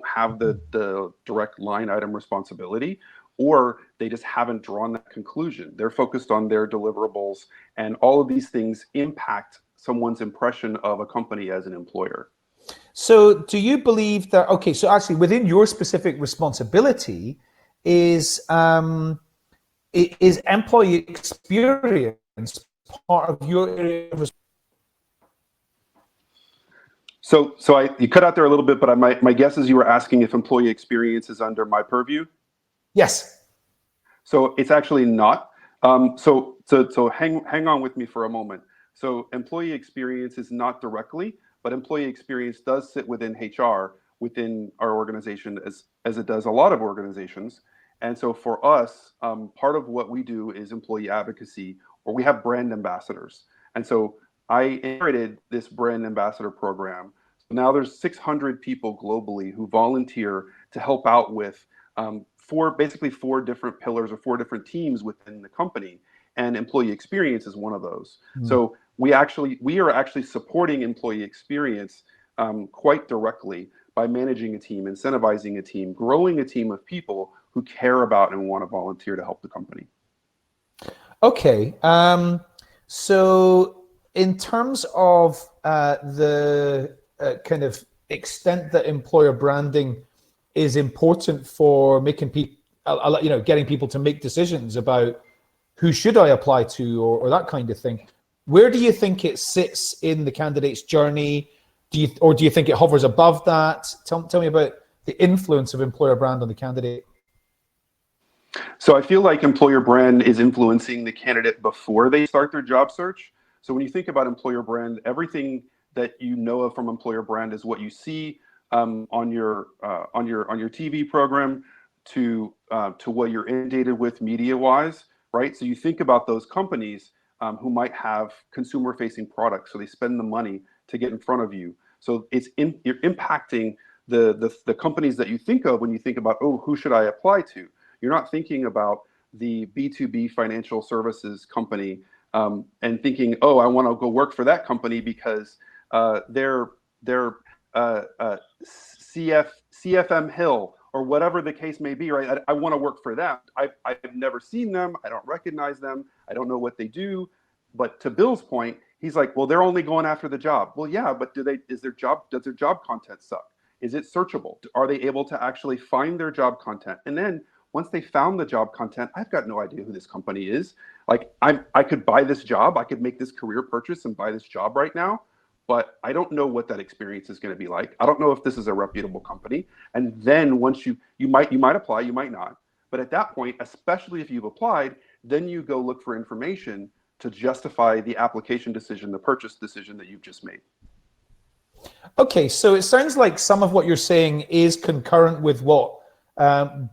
have the direct line item responsibility, or they just haven't drawn that conclusion. They're focused on their deliverables, and all of these things impact someone's impression of a company as an employer. So do you believe that, okay, so actually within your specific responsibility is employee experience part of your area of So you cut out there a little bit, but my guess is you were asking if employee experience is under my purview? Yes. So it's actually not. So hang on with me for a moment. So employee experience is not directly, but employee experience does sit within HR, within our organization, as it does a lot of organizations. And so for us, part of what we do is employee advocacy, or we have brand ambassadors. And so I inherited this brand ambassador program. So now there's 600 people globally who volunteer to help out with four different pillars or 4 different teams within the company. And employee experience is one of those. So we are actually supporting employee experience quite directly by managing a team, incentivizing a team, growing a team of people who care about and want to volunteer to help the company. Okay. So in terms of the kind of extent that employer branding is important for making getting people to make decisions about who should I apply to, or that kind of thing. Where do you think it sits in the candidate's journey? Do you think it hovers above that? Tell me about the influence of employer brand on the candidate. So I feel like employer brand is influencing the candidate before they start their job search. So when you think about employer brand, everything that you know of from employer brand is what you see on your TV program to what you're inundated with media-wise, right? So you think about those companies who might have consumer-facing products, so they spend the money to get in front of you. So you're impacting the companies that you think of when you think about, oh, who should I apply to? You're not thinking about the B2B financial services company and thinking, oh, I want to go work for that company because they're CFM Hill or whatever the case may be, right? I want to work for them. I've never seen them. I don't recognize them. I don't know what they do. But to Bill's point, he's like, well, they're only going after the job. Well, yeah, but does their job content suck? Is it searchable? Are they able to actually find their job content? And then once they found the job content, I've got no idea who this company is. Like I could buy this job, I could make this career purchase and buy this job right now, but I don't know what that experience is going to be like. I don't know if this is a reputable company. And then once you might apply, you might not. But at that point, especially if you've applied, then you go look for information to justify the application decision, the purchase decision that you've just made. Okay, so it sounds like some of what you're saying is concurrent with what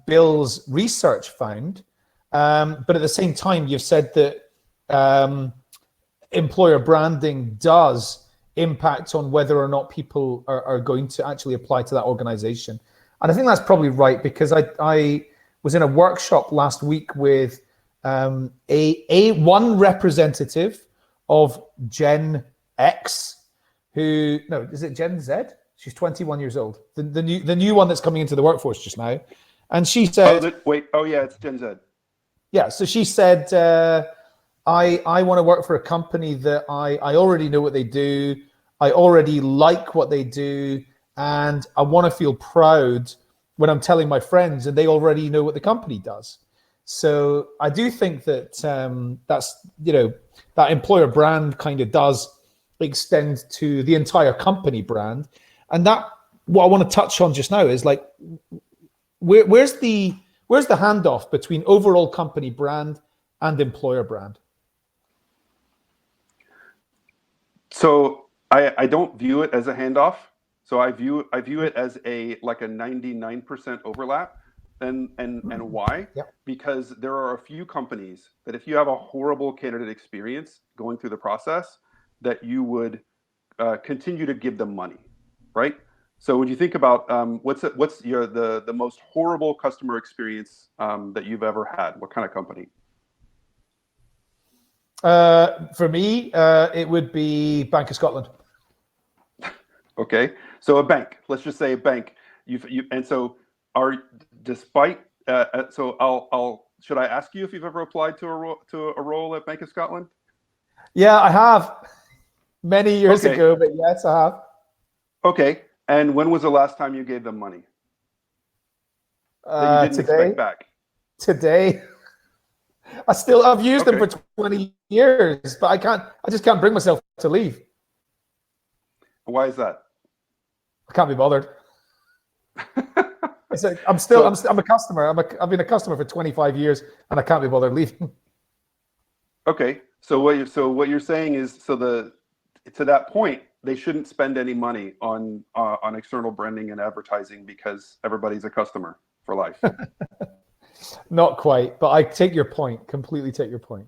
Bill's research found, but at the same time, you've said that employer branding does impact on whether or not people are going to actually apply to that organization. And I think that's probably right, because I was in a workshop last week with one representative of Gen X, is it Gen Z? She's 21 years old. The new one that's coming into the workforce just now. And she said, it's Gen Z. Yeah, so she said, I want to work for a company that I already know what they do. I already like what they do. And I want to feel proud when I'm telling my friends and they already know what the company does. So I do think that that employer brand kind of does extend to the entire company brand. And that, what I want to touch on just now is like, where's the handoff between overall company brand and employer brand? So I don't view it as a handoff. So I view it as a 99% overlap. And why? Yep. Because there are a few companies that if you have a horrible candidate experience going through the process, that you would continue to give them money, right? So when you think about what's the most horrible customer experience that you've ever had? What kind of company? For me, it would be Bank of Scotland. Okay, so a bank. Let's just say a bank. Should I ask you if you've ever applied to a role at Bank of Scotland? Yeah, I have many years ago, but yes, I have. Okay, and when was the last time you gave them money that you didn't expect back? Today. I've used them for 20 years, but I just can't bring myself to leave. Why is that? I can't be bothered. I'm a customer. I've been a customer for 25 years, and I can't be bothered leaving. Okay, so what you're saying is, to that point, they shouldn't spend any money on external branding and advertising because everybody's a customer for life. Not quite, but I take your point. Completely take your point.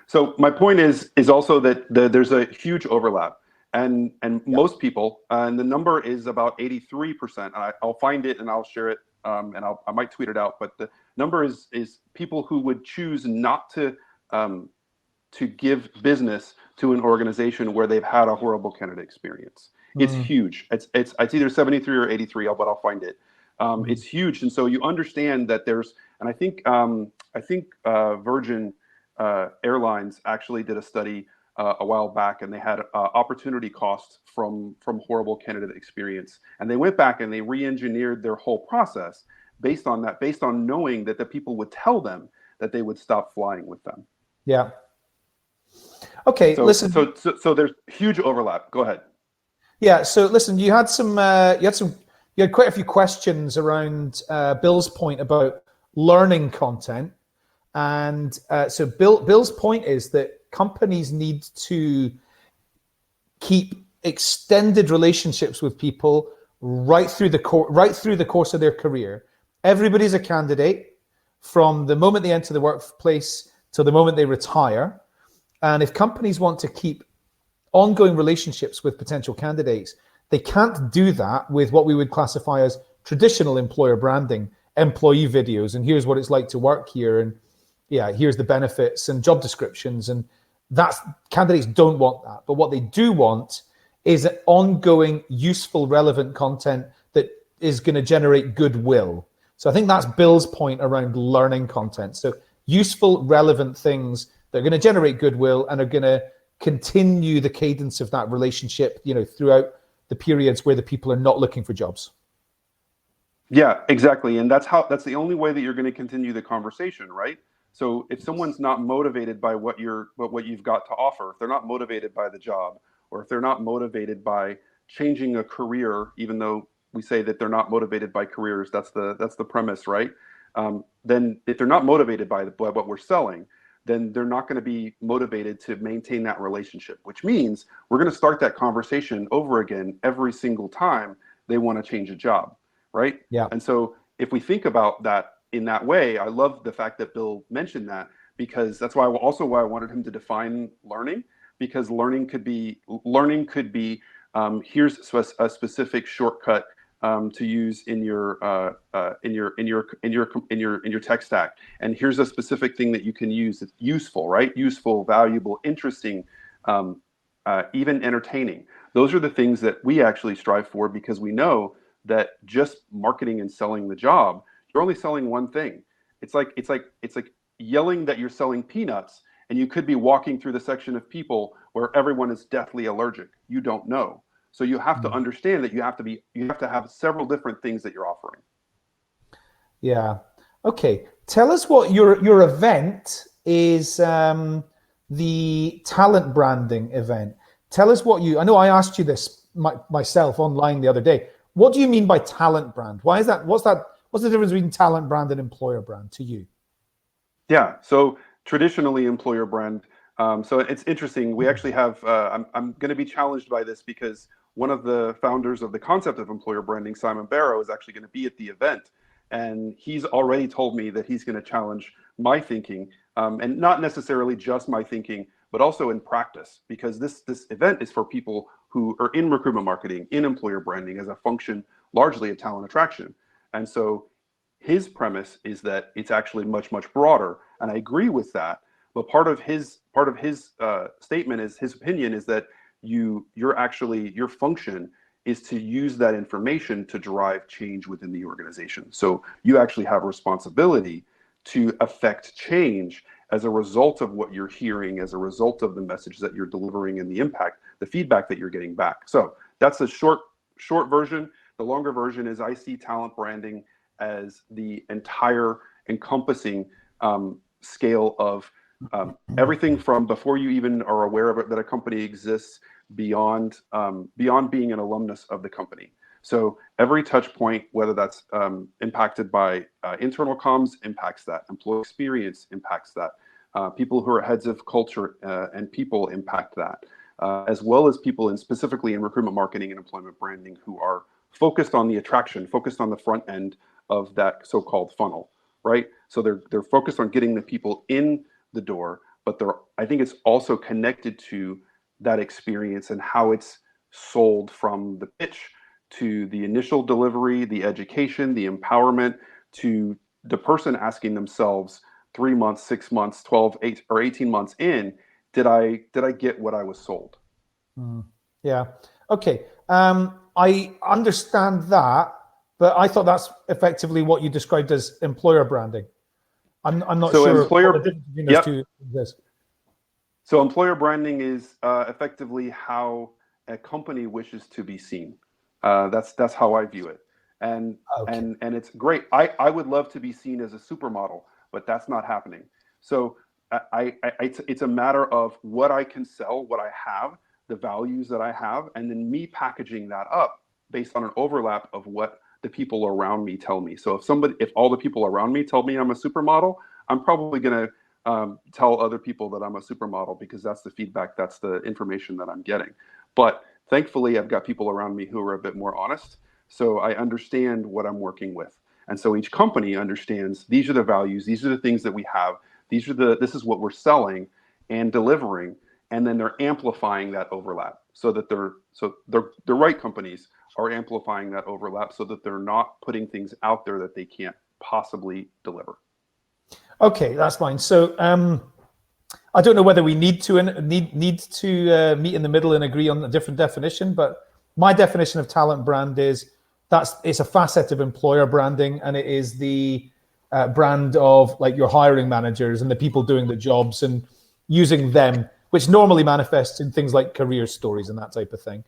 So my point is also that there's a huge overlap. And most people, and the number is about 83%. And I'll find it and I'll share it, and I might tweet it out. But the number is people who would choose not to give business to an organization where they've had a horrible candidate experience. It's huge. It's either 73 or 83, but I'll find it. It's huge, and so you understand that there's. And I think Virgin Airlines actually did a study a while back, and they had opportunity costs from horrible candidate experience, and they went back and they re-engineered their whole process, based on that, based on knowing that the people would tell them that they would stop flying with them. Yeah. Okay, So, listen. So there's huge overlap. Go ahead. Yeah. So listen, you had quite a few questions around Bill's point about learning content, and so Bill's point is that companies need to keep extended relationships with people right through the course of their career. Everybody's a candidate from the moment they enter the workplace till the moment they retire. And if companies want to keep ongoing relationships with potential candidates, they can't do that with what we would classify as traditional employer branding, employee videos, and here's what it's like to work here, and yeah, here's the benefits and job descriptions, and that's candidates don't want that. But what they do want is ongoing, useful, relevant content that is going to generate goodwill. So I think that's Bill's point around learning content. So useful, relevant things that are going to generate goodwill and are going to continue the cadence of that relationship, throughout the periods where the people are not looking for jobs. Yeah, exactly. And that's the only way that you're going to continue the conversation, right? So if someone's not motivated by what you've got to offer, if they're not motivated by the job, or if they're not motivated by changing a career, even though we say that they're not motivated by careers, that's the premise, right? Then if they're not motivated by what we're selling, then they're not going to be motivated to maintain that relationship, which means we're going to start that conversation over again every single time they want to change a job, right? Yeah. And so if we think about that in that way, I love the fact that Bill mentioned that, because that's why I wanted him to define learning, because learning could be here's a specific shortcut to use in your tech stack, and here's a specific thing that you can use that's useful, right? Useful, valuable, interesting, even entertaining. Those are the things that we actually strive for, because we know that just marketing and selling the job, you're only selling one thing. It's like yelling that you're selling peanuts, and you could be walking through the section of people where everyone is deathly allergic. You don't know. So you have to understand that you have to have several different things that you're offering. Yeah. Okay. Tell us what your event is, the talent branding event. Tell us I know I asked you this myself online the other day. What do you mean by talent brand? Why is that? What's the difference between talent brand and employer brand to you? Yeah. So traditionally employer brand. So it's interesting. We actually have, I'm going to be challenged by this, because one of the founders of the concept of employer branding, Simon Barrow, is actually going to be at the event. And he's already told me that he's going to challenge my thinking, and not necessarily just my thinking, but also in practice, because this event is for people who are in recruitment marketing, in employer branding as a function largely of talent attraction. And so his premise is that it's actually much, much broader. And I agree with that. But part of his statement is, his opinion is that your function is to use that information to drive change within the organization. So you actually have a responsibility to affect change as a result of what you're hearing, as a result of the message that you're delivering, and the impact, the feedback that you're getting back. So that's a short version. The longer version is, I see talent branding as the entire encompassing scale of everything from before you even are aware of it, that a company exists, beyond being an alumnus of the company. So every touch point, whether that's impacted by internal comms, impacts that. Employee experience impacts that. People who are heads of culture and people impact that, as well as people specifically in recruitment marketing and employment branding who are focused on the attraction, focused on the front end of that so-called funnel, right? So they're focused on getting the people in the door, but I think it's also connected to that experience and how it's sold, from the pitch to the initial delivery, the education, the empowerment, to the person asking themselves 3 months, 6 months, 12, 8 or 18 months in, did I get what I was sold? Yeah. Okay. I understand that, but I thought that's effectively what you described as employer branding. I'm not sure what the difference between those two is. So employer branding is effectively how a company wishes to be seen. That's how I view it. and Okay. and it's great. I would love to be seen as a supermodel, but that's not happening. So it's a matter of what I can sell, what I have, the values that I have, and then me packaging that up based on an overlap of what the people around me tell me. So if all the people around me tell me I'm a supermodel, I'm probably going to tell other people that I'm a supermodel, because that's the feedback, that's the information that I'm getting. But thankfully, I've got people around me who are a bit more honest. So I understand what I'm working with. And so each company understands these are the values, these are the things that we have, this is what we're selling and delivering. And then they're amplifying that overlap so that the right companies are amplifying that overlap so that they're not putting things out there that they can't possibly deliver. Okay, that's fine. So I don't know whether we need to meet in the middle and agree on a different definition, but my definition of talent brand is it's a facet of employer branding, and it is the brand of like your hiring managers and the people doing the jobs and using them, which normally manifests in things like career stories and that type of thing.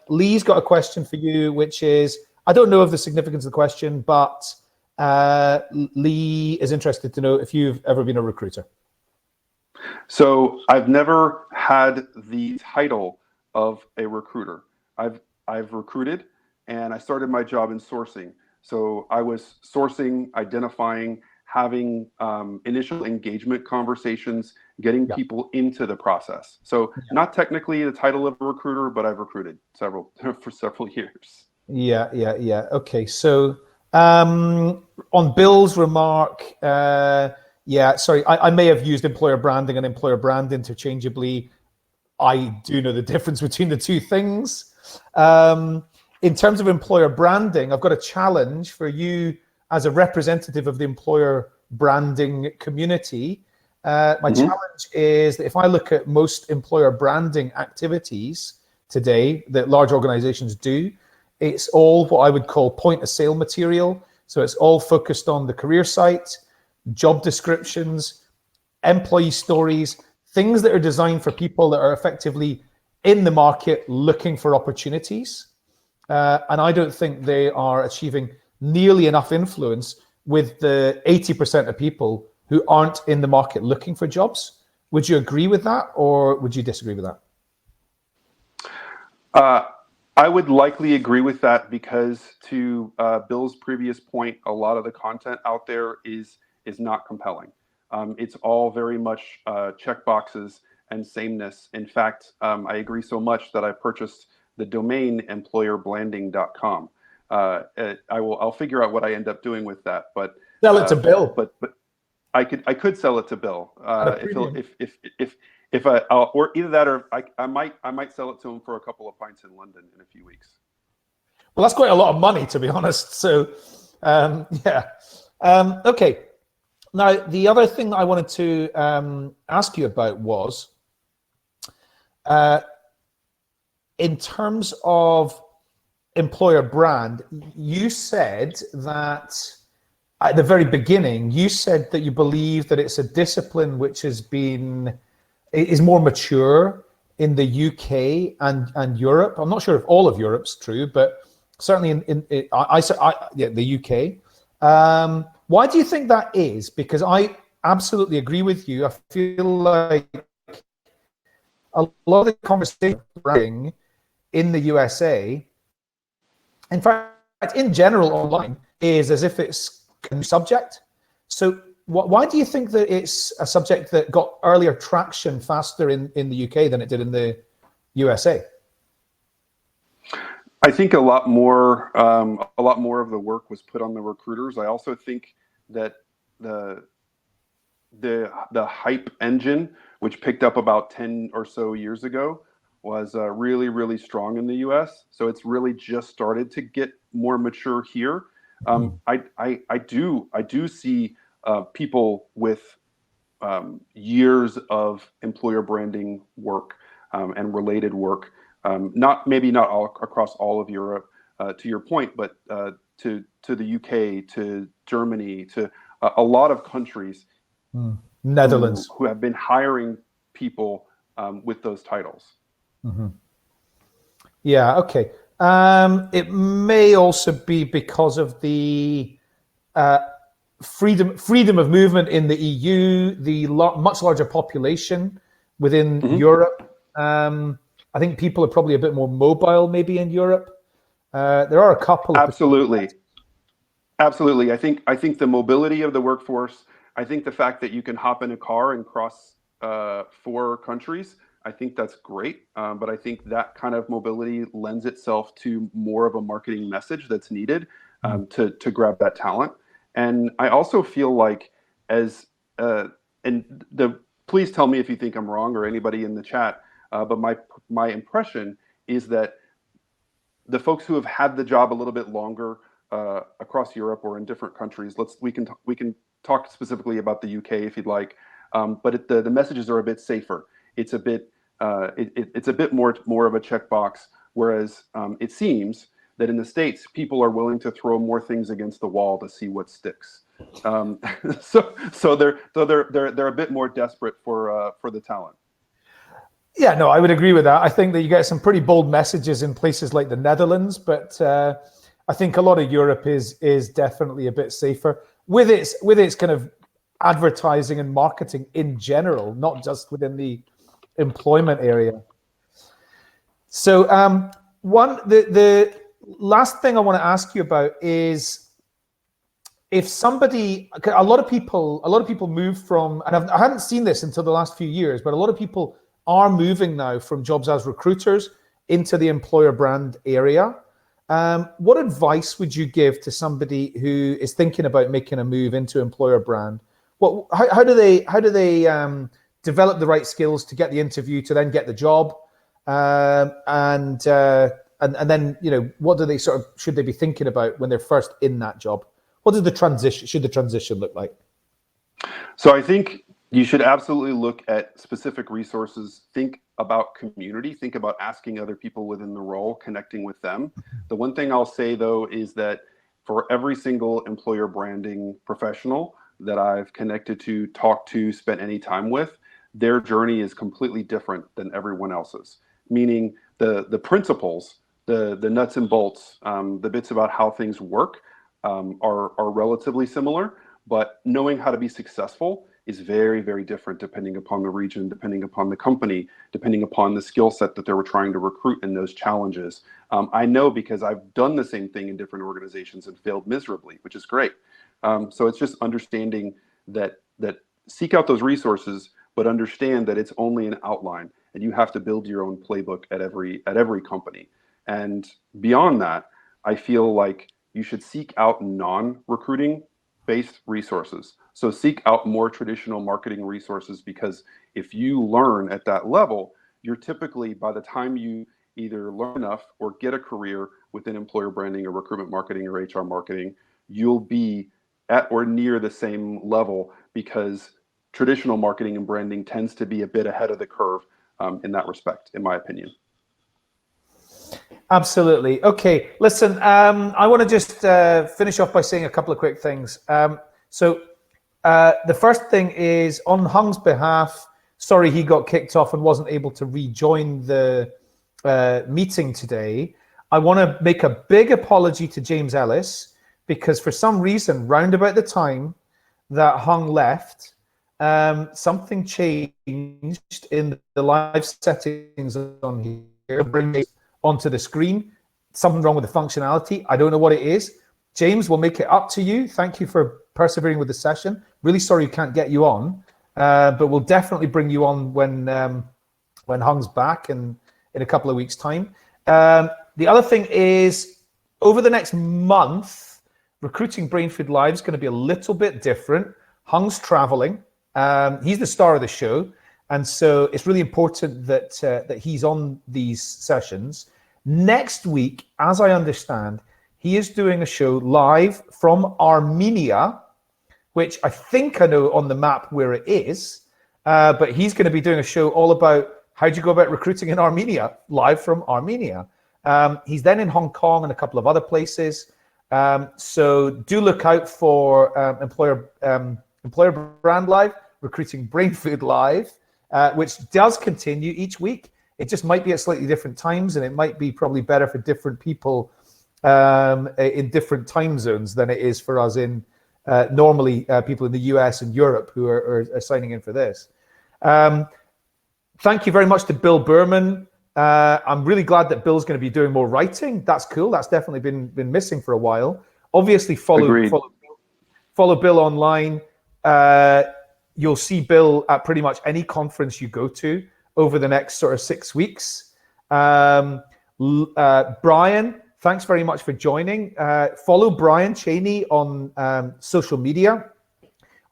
Lee's got a question for you, which is, I don't know of the significance of the question, but Lee is interested to know if you've ever been a recruiter. So I've never had the title of a recruiter. I've recruited, and I started my job in sourcing. So I was sourcing, identifying, having initial engagement conversations, getting people into the process. So not technically the title of a recruiter, but I've recruited for several years. Yeah. Okay. So on Bill's remark, sorry, I may have used employer branding and employer brand interchangeably. I do know the difference between the two things. In terms of employer branding, I've got a challenge for you as a representative of the employer branding community. My challenge is that if I look at most employer branding activities today that large organizations do, it's all what I would call point of sale material. So it's all focused on the career site, job descriptions, employee stories, things that are designed for people that are effectively in the market looking for opportunities. And I don't think they are achieving nearly enough influence with the 80% of people who aren't in the market looking for jobs. Would you agree with that, or would you disagree with that? I would likely agree with that, because to Bill's previous point, a lot of the content out there is not compelling. It's all very much check boxes and sameness. In fact, I agree so much that I purchased the domain employerbranding.com. I'll figure out what I end up doing with that, but sell it to Bill. But I could sell it to Bill if or either that, or I might sell it to him for a couple of pints in London in a few weeks. Well, that's quite a lot of money, to be honest. So okay. Now the other thing that I wanted to ask you about was in terms of employer brand, you said that at the very beginning, you said that you believe that it's a discipline which is more mature in the UK and Europe. I'm not sure if all of Europe's true, but certainly in the UK. Why do you think that is? Because I absolutely agree with you. I feel like a lot of the conversation in the USA, in fact, in general online, is as if it's a new subject. So why do you think that it's a subject that got earlier traction faster in the UK than it did in the USA? I think a lot more of the work was put on the recruiters. I also think that the hype engine, which picked up about 10 or so years ago, was really, really strong in the US. So it's really just started to get more mature here. I do see people with years of employer branding work and related work, not all across all of Europe, to your point, but to the UK, to Germany, to a lot of countries, Netherlands, who have been hiring people with those titles. Yeah. Okay. It may also be because of the freedom of movement in the EU, the much larger population within Europe. I think people are probably a bit more mobile maybe in Europe. There are a couple of Absolutely. I think the mobility of the workforce, I think the fact that you can hop in a car and cross 4 countries, I think that's great. But I think that kind of mobility lends itself to more of a marketing message that's needed to grab that talent. And I also feel like please tell me if you think I'm wrong, or anybody in the chat, but my impression is that the folks who have had the job a little bit longer across Europe or in different countries, we can talk specifically about the UK if you'd like, but the messages are a bit safer. It's a bit it's a bit more of a checkbox, whereas it seems that in the States people are willing to throw more things against the wall to see what sticks. So they're a bit more desperate for the talent. Yeah, no, I would agree with that. I think that you get some pretty bold messages in places like the Netherlands, but I think a lot of Europe is definitely a bit safer with its kind of advertising and marketing in general, not just within the employment area. So the last thing I want to ask you about is, if somebody, a lot of people move from, and I hadn't seen this until the last few years, but a lot of people are moving now from jobs as recruiters into the employer brand area. What advice would you give to somebody who is thinking about making a move into employer brand? How do they develop the right skills to get the interview, to then get the job, and then, you know, what do they should they be thinking about when they're first in that job? What does should the transition look like? So I think you should absolutely look at specific resources. Think about community. Think about asking other people within the role, connecting with them. The one thing I'll say, though, is that for every single employer branding professional that I've connected to, talked to, spent any time with, their journey is completely different than everyone else's. Meaning the principles, the nuts and bolts, the bits about how things work are relatively similar, but knowing how to be successful is very, very different depending upon the region, depending upon the company, depending upon the skill set that they were trying to recruit in those challenges. I know because I've done the same thing in different organizations and failed miserably, which is great. So it's just understanding that seek out those resources, but understand that it's only an outline, and you have to build your own playbook at every company. And beyond that, I feel like you should seek out non-recruiting based resources. So seek out more traditional marketing resources, because if you learn at that level, you're typically, by the time you either learn enough or get a career within employer branding or recruitment marketing or HR marketing, you'll be at or near the same level, because traditional marketing and branding tends to be a bit ahead of the curve in that respect, in my opinion. Absolutely. Okay, listen, I want to just finish off by saying a couple of quick things. So the first thing is, on Hung's behalf, sorry he got kicked off and wasn't able to rejoin the meeting today. I want to make a big apology to James Ellis, because for some reason, round about the time that Hung left, something changed in the live settings on here, bring it onto the screen. Something wrong with the functionality. I don't know what it is. James, we'll make it up to you. Thank you for persevering with the session. Really sorry we can't get you on, but we'll definitely bring you on when Hung's back in a couple of weeks' time. The other thing is, over the next month, Recruiting Brainfood Live is going to be a little bit different. Hung's traveling. He's the star of the show, and so it's really important that he's on these sessions. Next week, as I understand, he is doing a show live from Armenia, which I think I know on the map where it is, but he's going to be doing a show all about how do you go about recruiting in Armenia, live from Armenia. He's then in Hong Kong and a couple of other places. So do look out for Employer Brand Live, Recruiting Brainfood Live, which does continue each week. It just might be at slightly different times, and it might be probably better for different people in different time zones than it is for us in normally people in the US and Europe who are signing in for this. Thank you very much to Bill Boorman. I'm really glad that Bill's going to be doing more writing. That's cool. That's definitely been missing for a while. Obviously, follow Bill online. You'll see Bill at pretty much any conference you go to over the next sort of 6 weeks. Brian, thanks very much for joining. Follow Bryan Chaney on social media.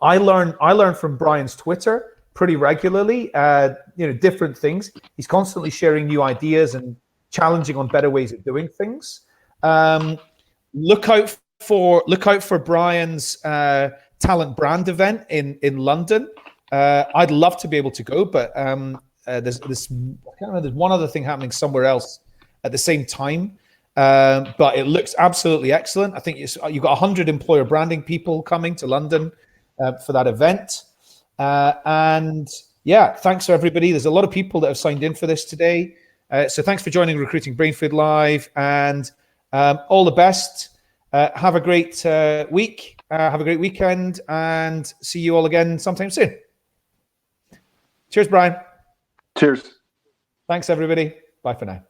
I learn from Brian's Twitter pretty regularly, different things. He's constantly sharing new ideas and challenging on better ways of doing things. Look out for Brian's talent brand event in London. I'd love to be able to go, but there's one other thing happening somewhere else at the same time. But it looks absolutely excellent. I think you've got 100 employer branding people coming to London for that event. And yeah, thanks to everybody. There's a lot of people that have signed in for this today. So thanks for joining Recruiting Brainfood Live, and all the best. Have a great week. Have a great weekend, and see you all again sometime soon. Cheers, Brian. Cheers. Thanks, everybody. Bye for now.